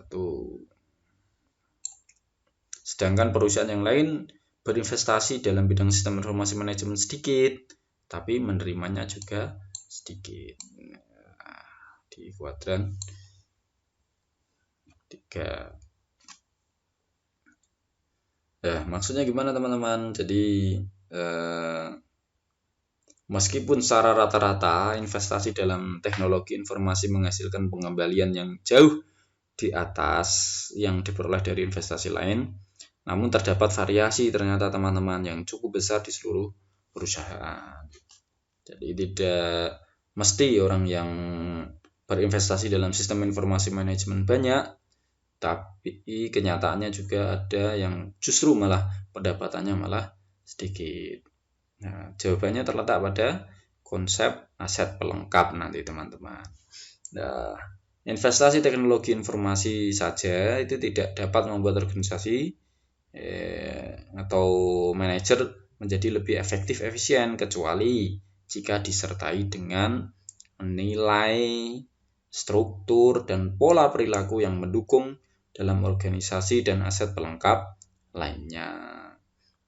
Sedangkan perusahaan yang lain berinvestasi dalam bidang sistem informasi manajemen sedikit tapi menerimanya juga sedikit. Di kuadran 3. Ya, maksudnya gimana teman-teman? Jadi meskipun secara rata-rata investasi dalam teknologi informasi menghasilkan pengembalian yang jauh di atas yang diperoleh dari investasi lain, namun terdapat variasi ternyata teman-teman yang cukup besar di seluruh perusahaan. Jadi tidak mesti orang yang berinvestasi dalam sistem informasi manajemen banyak, tapi kenyataannya juga ada yang justru malah pendapatannya malah sedikit. Nah, jawabannya terletak pada konsep aset pelengkap nanti teman-teman. Nah, investasi teknologi informasi saja itu tidak dapat membuat organisasi atau manajer menjadi lebih efektif efisien kecuali jika disertai dengan nilai, struktur, dan pola perilaku yang mendukung dalam organisasi dan aset pelengkap lainnya.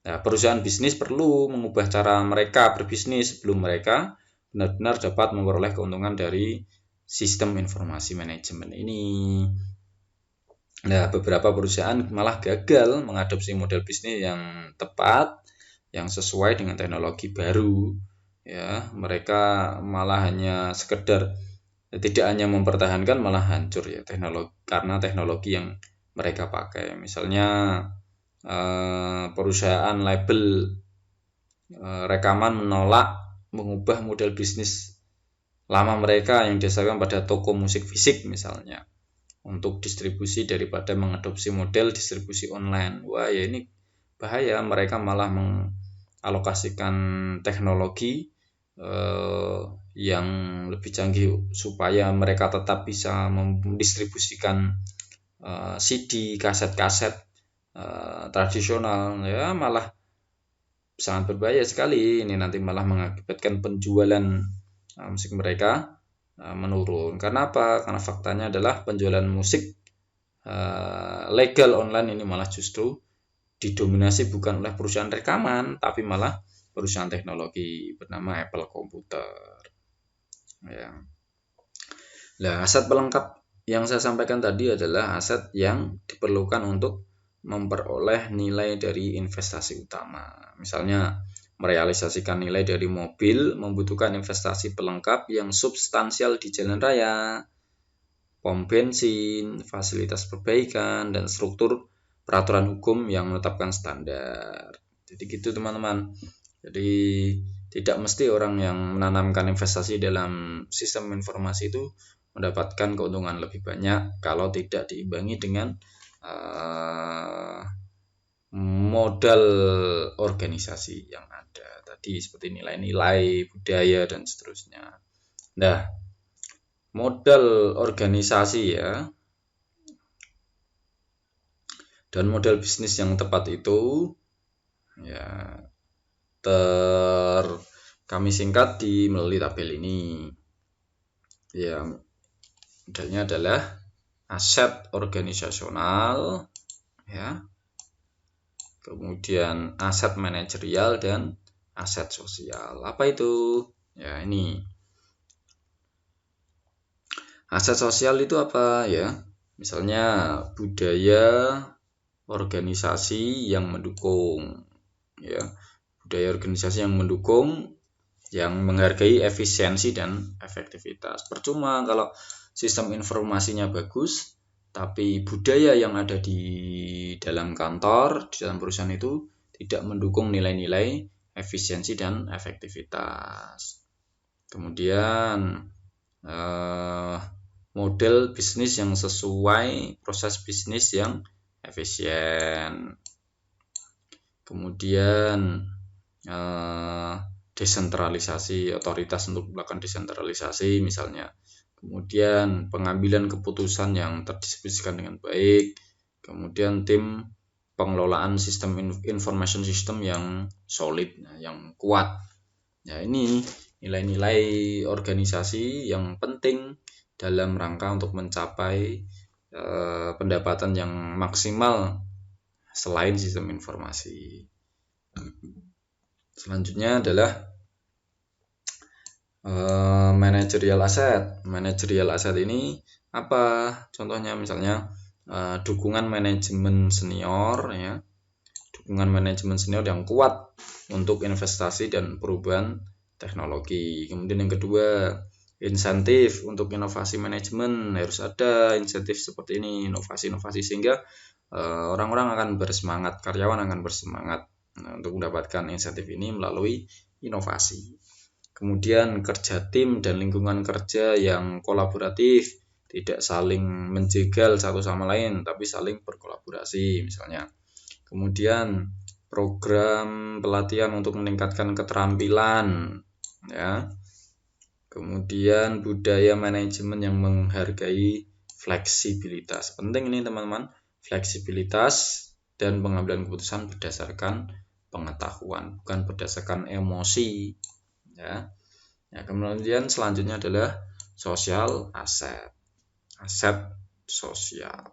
Nah, perusahaan bisnis perlu mengubah cara mereka berbisnis sebelum mereka benar-benar dapat memperoleh keuntungan dari sistem informasi manajemen ini. Nah, beberapa perusahaan malah gagal mengadopsi model bisnis yang tepat, yang sesuai dengan teknologi baru. Ya, mereka malah hanya sekedar tidak hanya mempertahankan, malah hancur ya teknologi karena teknologi yang mereka pakai. Misalnya perusahaan label rekaman menolak mengubah model bisnis lama mereka yang didasarkan pada toko musik fisik misalnya untuk distribusi daripada mengadopsi model distribusi online. Wah ya ini bahaya, mereka malah mengalokasikan teknologi yang lebih canggih supaya mereka tetap bisa mendistribusikan CD, kaset-kaset tradisional ya, malah sangat berbahaya sekali. Ini nanti malah mengakibatkan penjualan musik mereka menurun. Karena apa? Karena faktanya adalah penjualan musik legal online ini malah justru didominasi bukan oleh perusahaan rekaman tapi malah perusahaan teknologi bernama Apple Computer ya. Nah, aset pelengkap yang saya sampaikan tadi adalah aset yang diperlukan untuk memperoleh nilai dari investasi utama. Misalnya merealisasikan nilai dari mobil membutuhkan investasi pelengkap yang substansial di jalan raya, pom bensin, fasilitas perbaikan, dan struktur peraturan hukum yang menetapkan standar. Jadi gitu teman-teman. Jadi tidak mesti orang yang menanamkan investasi dalam sistem informasi itu mendapatkan keuntungan lebih banyak kalau tidak diimbangi dengan modal organisasi yang ada tadi seperti nilai-nilai, budaya, dan seterusnya. Nah, modal organisasi ya dan modal bisnis yang tepat itu ya kami singkat di melalui tabel ini. Ya, modelnya adalah aset organisasional, ya. Kemudian aset manajerial dan aset sosial. Apa itu? Ya, ini. Aset sosial itu apa ya? Misalnya budaya organisasi yang mendukung, ya. Budaya organisasi yang mendukung, yang menghargai efisiensi dan efektivitas. Percuma kalau sistem informasinya bagus, tapi budaya yang ada di dalam kantor, di dalam perusahaan itu tidak mendukung nilai-nilai efisiensi dan efektivitas. Kemudian model bisnis yang sesuai, proses bisnis yang efisien. Kemudian desentralisasi, otoritas untuk melakukan desentralisasi misalnya. Kemudian pengambilan keputusan yang terdistribusikan dengan baik. Kemudian tim pengelolaan sistem information system yang solid, yang kuat. Ya, ini nilai-nilai organisasi yang penting dalam rangka untuk mencapai pendapatan yang maksimal selain sistem informasi. Selanjutnya adalah manajerial aset. Manajerial aset ini apa? Contohnya misalnya dukungan manajemen senior, ya. Dukungan manajemen senior yang kuat untuk investasi dan perubahan teknologi. Kemudian yang kedua, insentif untuk inovasi manajemen. Harus ada insentif seperti ini, inovasi-inovasi, sehingga orang-orang akan bersemangat, karyawan akan bersemangat untuk mendapatkan insentif ini melalui inovasi. Kemudian kerja tim dan lingkungan kerja yang kolaboratif, tidak saling menjegal satu sama lain, tapi saling berkolaborasi misalnya. Kemudian program pelatihan untuk meningkatkan keterampilan, ya. Kemudian budaya manajemen yang menghargai fleksibilitas. Penting ini teman-teman, fleksibilitas dan pengambilan keputusan berdasarkan pengetahuan, bukan berdasarkan emosi. Ya. Kemudian selanjutnya adalah sosial aset. Aset sosial.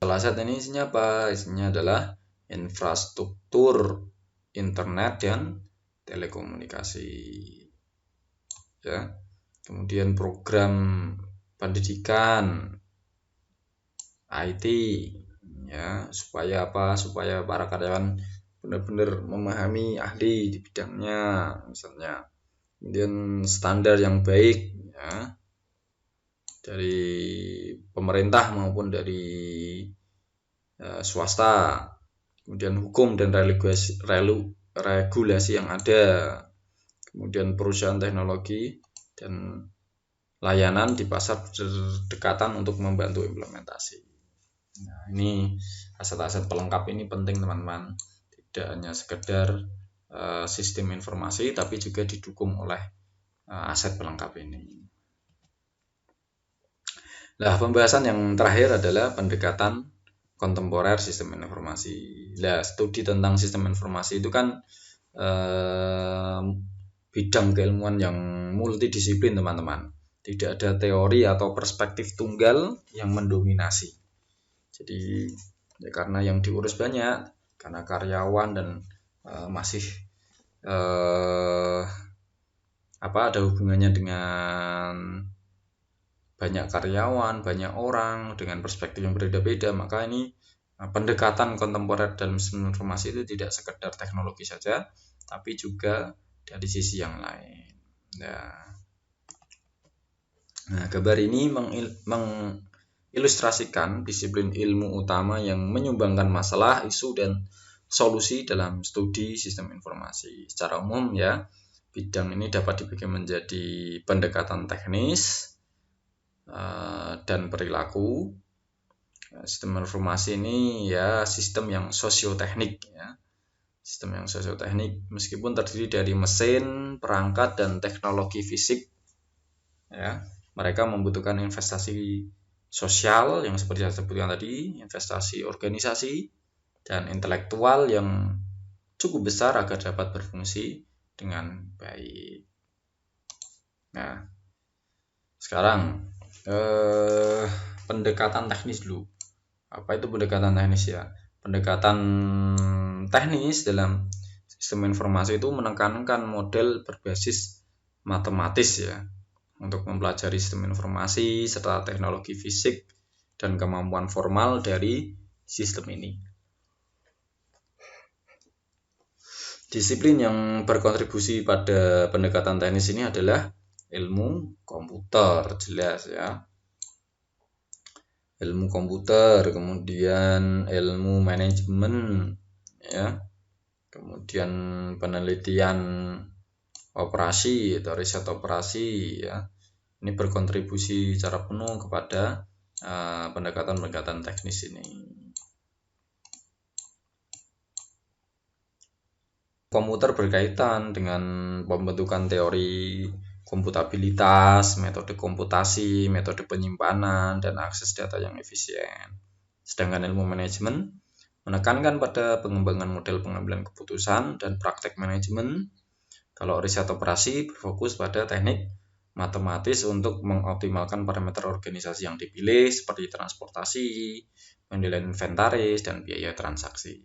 Aset ini isinya apa? Isinya adalah infrastruktur internet dan telekomunikasi. Ya. Kemudian program pendidikan IT, ya, supaya apa? Supaya para karyawan benar-benar memahami, ahli di bidangnya misalnya. Kemudian standar yang baik, ya, dari pemerintah maupun dari swasta. Kemudian hukum dan regulasi yang ada. Kemudian perusahaan teknologi dan layanan di pasar berdekatan untuk membantu implementasi. Nah, ini aset-aset pelengkap ini penting teman-teman. Tidak hanya sekedar sistem informasi, tapi juga didukung oleh aset pelengkap ini. Nah, pembahasan yang terakhir adalah pendekatan kontemporer sistem informasi. Nah, studi tentang sistem informasi itu kan bidang keilmuan yang multidisiplin teman-teman. Tidak ada teori atau perspektif tunggal yang mendominasi. Jadi ya, karena yang diurus banyak, karena karyawan dan masih ada hubungannya dengan banyak karyawan, banyak orang dengan perspektif yang berbeda-beda, maka ini pendekatan kontemporer dalam sistem informasi itu tidak sekedar teknologi saja, tapi juga dari sisi yang lain. Nah, gambar ini mengilustrasikan disiplin ilmu utama yang menyumbangkan masalah, isu, dan solusi dalam studi sistem informasi. Secara umum, ya, bidang ini dapat dibagi menjadi pendekatan teknis dan perilaku. Sistem informasi ini ya sistem yang sosioteknik, ya. Sistem yang sosioteknik meskipun terdiri dari mesin, perangkat, dan teknologi fisik, ya. Mereka membutuhkan investasi sosial yang seperti saya sebutkan tadi, investasi organisasi, dan intelektual yang cukup besar agar dapat berfungsi dengan baik. Nah, sekarang pendekatan teknis dulu. Apa itu pendekatan teknis ya? Pendekatan teknis dalam sistem informasi itu menekankan model berbasis matematis ya, untuk mempelajari sistem informasi serta teknologi fisik dan kemampuan formal dari sistem ini. Disiplin yang berkontribusi pada pendekatan teknis ini adalah ilmu komputer, jelas ya. Ilmu komputer, kemudian ilmu manajemen ya. Kemudian penelitian operasi atau riset operasi ya. Ini berkontribusi secara penuh kepada pendekatan-pendekatan teknis ini. Komputer berkaitan dengan pembentukan teori komputabilitas, metode komputasi, metode penyimpanan, dan akses data yang efisien. Sedangkan ilmu manajemen menekankan pada pengembangan model pengambilan keputusan dan praktek manajemen. Kalau riset operasi berfokus pada teknik matematis untuk mengoptimalkan parameter organisasi yang dipilih seperti transportasi, penilaian inventaris, dan biaya transaksi.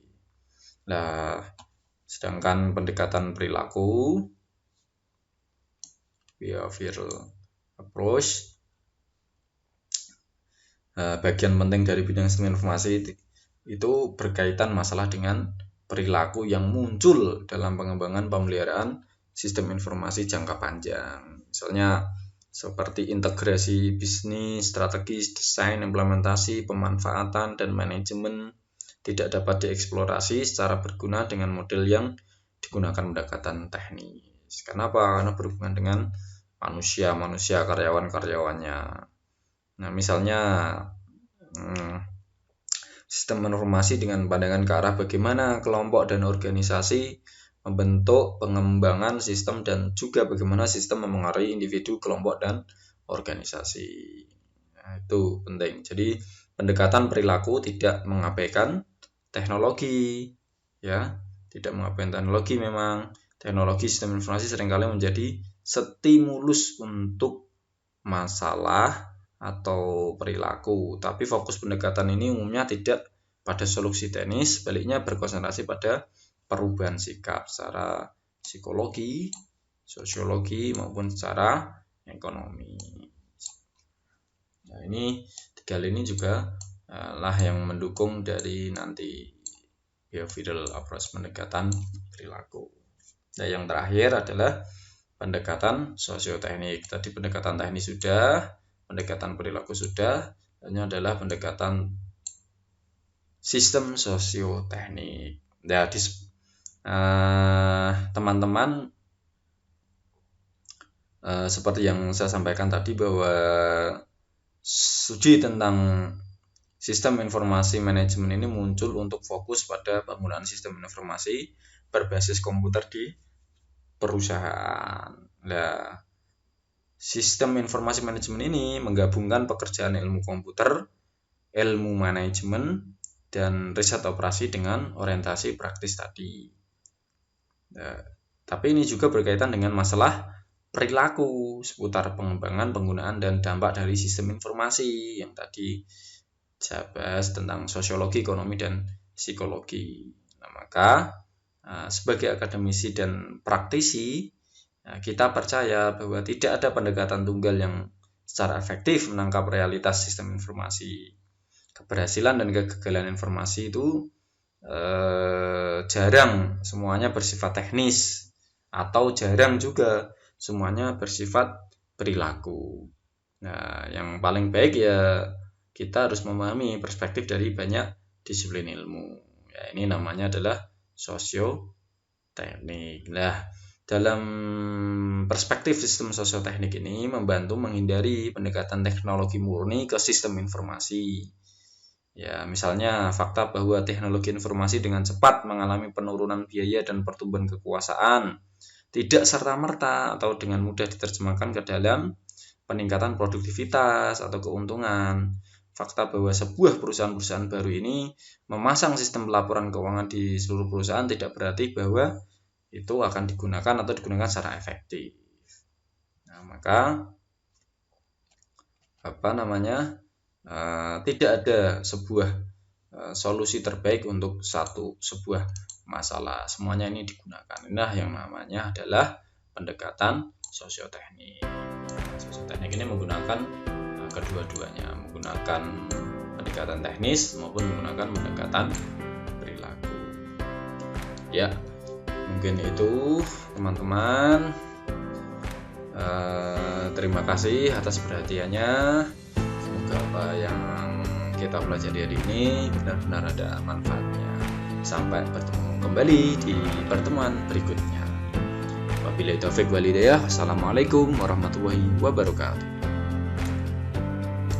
Nah, sedangkan pendekatan perilaku behavioral approach, bagian penting dari bidang sistem informasi itu berkaitan masalah dengan perilaku yang muncul dalam pengembangan pemeliharaan sistem informasi jangka panjang. Misalnya seperti integrasi bisnis, strategis, desain, implementasi, pemanfaatan, dan manajemen tidak dapat dieksplorasi secara berguna dengan model yang digunakan pendekatan teknis. Kenapa? Karena berhubungan dengan manusia, karyawan-karyawannya. Nah, misalnya sistem informasi dengan pandangan ke arah bagaimana kelompok dan organisasi membentuk pengembangan sistem dan juga bagaimana sistem memengaruhi individu, kelompok, dan organisasi. Nah, itu penting. Jadi pendekatan perilaku tidak mengabaikan teknologi, ya, tidak mengabaikan teknologi. Memang teknologi sistem informasi seringkali menjadi stimulus untuk masalah atau perilaku, tapi fokus pendekatan ini umumnya tidak pada solusi teknis, sebaliknya berkonsentrasi pada perubahan sikap secara psikologi, sosiologi maupun secara ekonomi. Nah, ini tiga ini juga lah yang mendukung dari nanti behavioral approach, pendekatan perilaku. Nah, yang terakhir adalah pendekatan sosioteknik. Tadi pendekatan teknis sudah, pendekatan perilaku sudah, ini adalah pendekatan sistem sosioteknik. Nah, teman-teman seperti yang saya sampaikan tadi bahwa studi tentang sistem informasi manajemen ini muncul untuk fokus pada penggunaan sistem informasi berbasis komputer di perusahaan. Nah, sistem informasi manajemen ini menggabungkan pekerjaan ilmu komputer, ilmu manajemen, dan riset operasi dengan orientasi praktis tadi. Nah, tapi ini juga berkaitan dengan masalah perilaku seputar pengembangan, penggunaan, dan dampak dari sistem informasi yang tadi saya bahas tentang sosiologi, ekonomi, dan psikologi. Nah, maka sebagai akademisi dan praktisi, kita percaya bahwa tidak ada pendekatan tunggal yang secara efektif menangkap realitas sistem informasi. Keberhasilan dan kegagalan informasi itu jarang semuanya bersifat teknis, atau jarang juga semuanya bersifat perilaku. Nah, yang paling baik ya kita harus memahami perspektif dari banyak disiplin ilmu. Ya, ini namanya adalah sosioteknik. Nah, dalam perspektif sistem sosioteknik ini membantu menghindari pendekatan teknologi murni ke sistem informasi. Ya, misalnya fakta bahwa teknologi informasi dengan cepat mengalami penurunan biaya dan pertumbuhan kekuasaan tidak serta-merta atau dengan mudah diterjemahkan ke dalam peningkatan produktivitas atau keuntungan. Fakta bahwa sebuah perusahaan-perusahaan baru ini memasang sistem pelaporan keuangan di seluruh perusahaan tidak berarti bahwa itu akan digunakan atau digunakan secara efektif. Nah, maka tidak ada sebuah solusi terbaik untuk sebuah masalah. Semuanya ini digunakan. Nah, yang namanya adalah pendekatan sosioteknik. Sosioteknik ini menggunakan kedua-duanya, menggunakan pendekatan teknis maupun menggunakan pendekatan perilaku. Ya, mungkin itu teman-teman. Terima kasih atas perhatiannya. Semoga apa yang kita pelajari hari ini benar-benar ada manfaatnya. Sampai bertemu kembali di pertemuan berikutnya. Wabillahi taufik wal hidayah. Wassalamualaikum warahmatullahi wabarakatuh.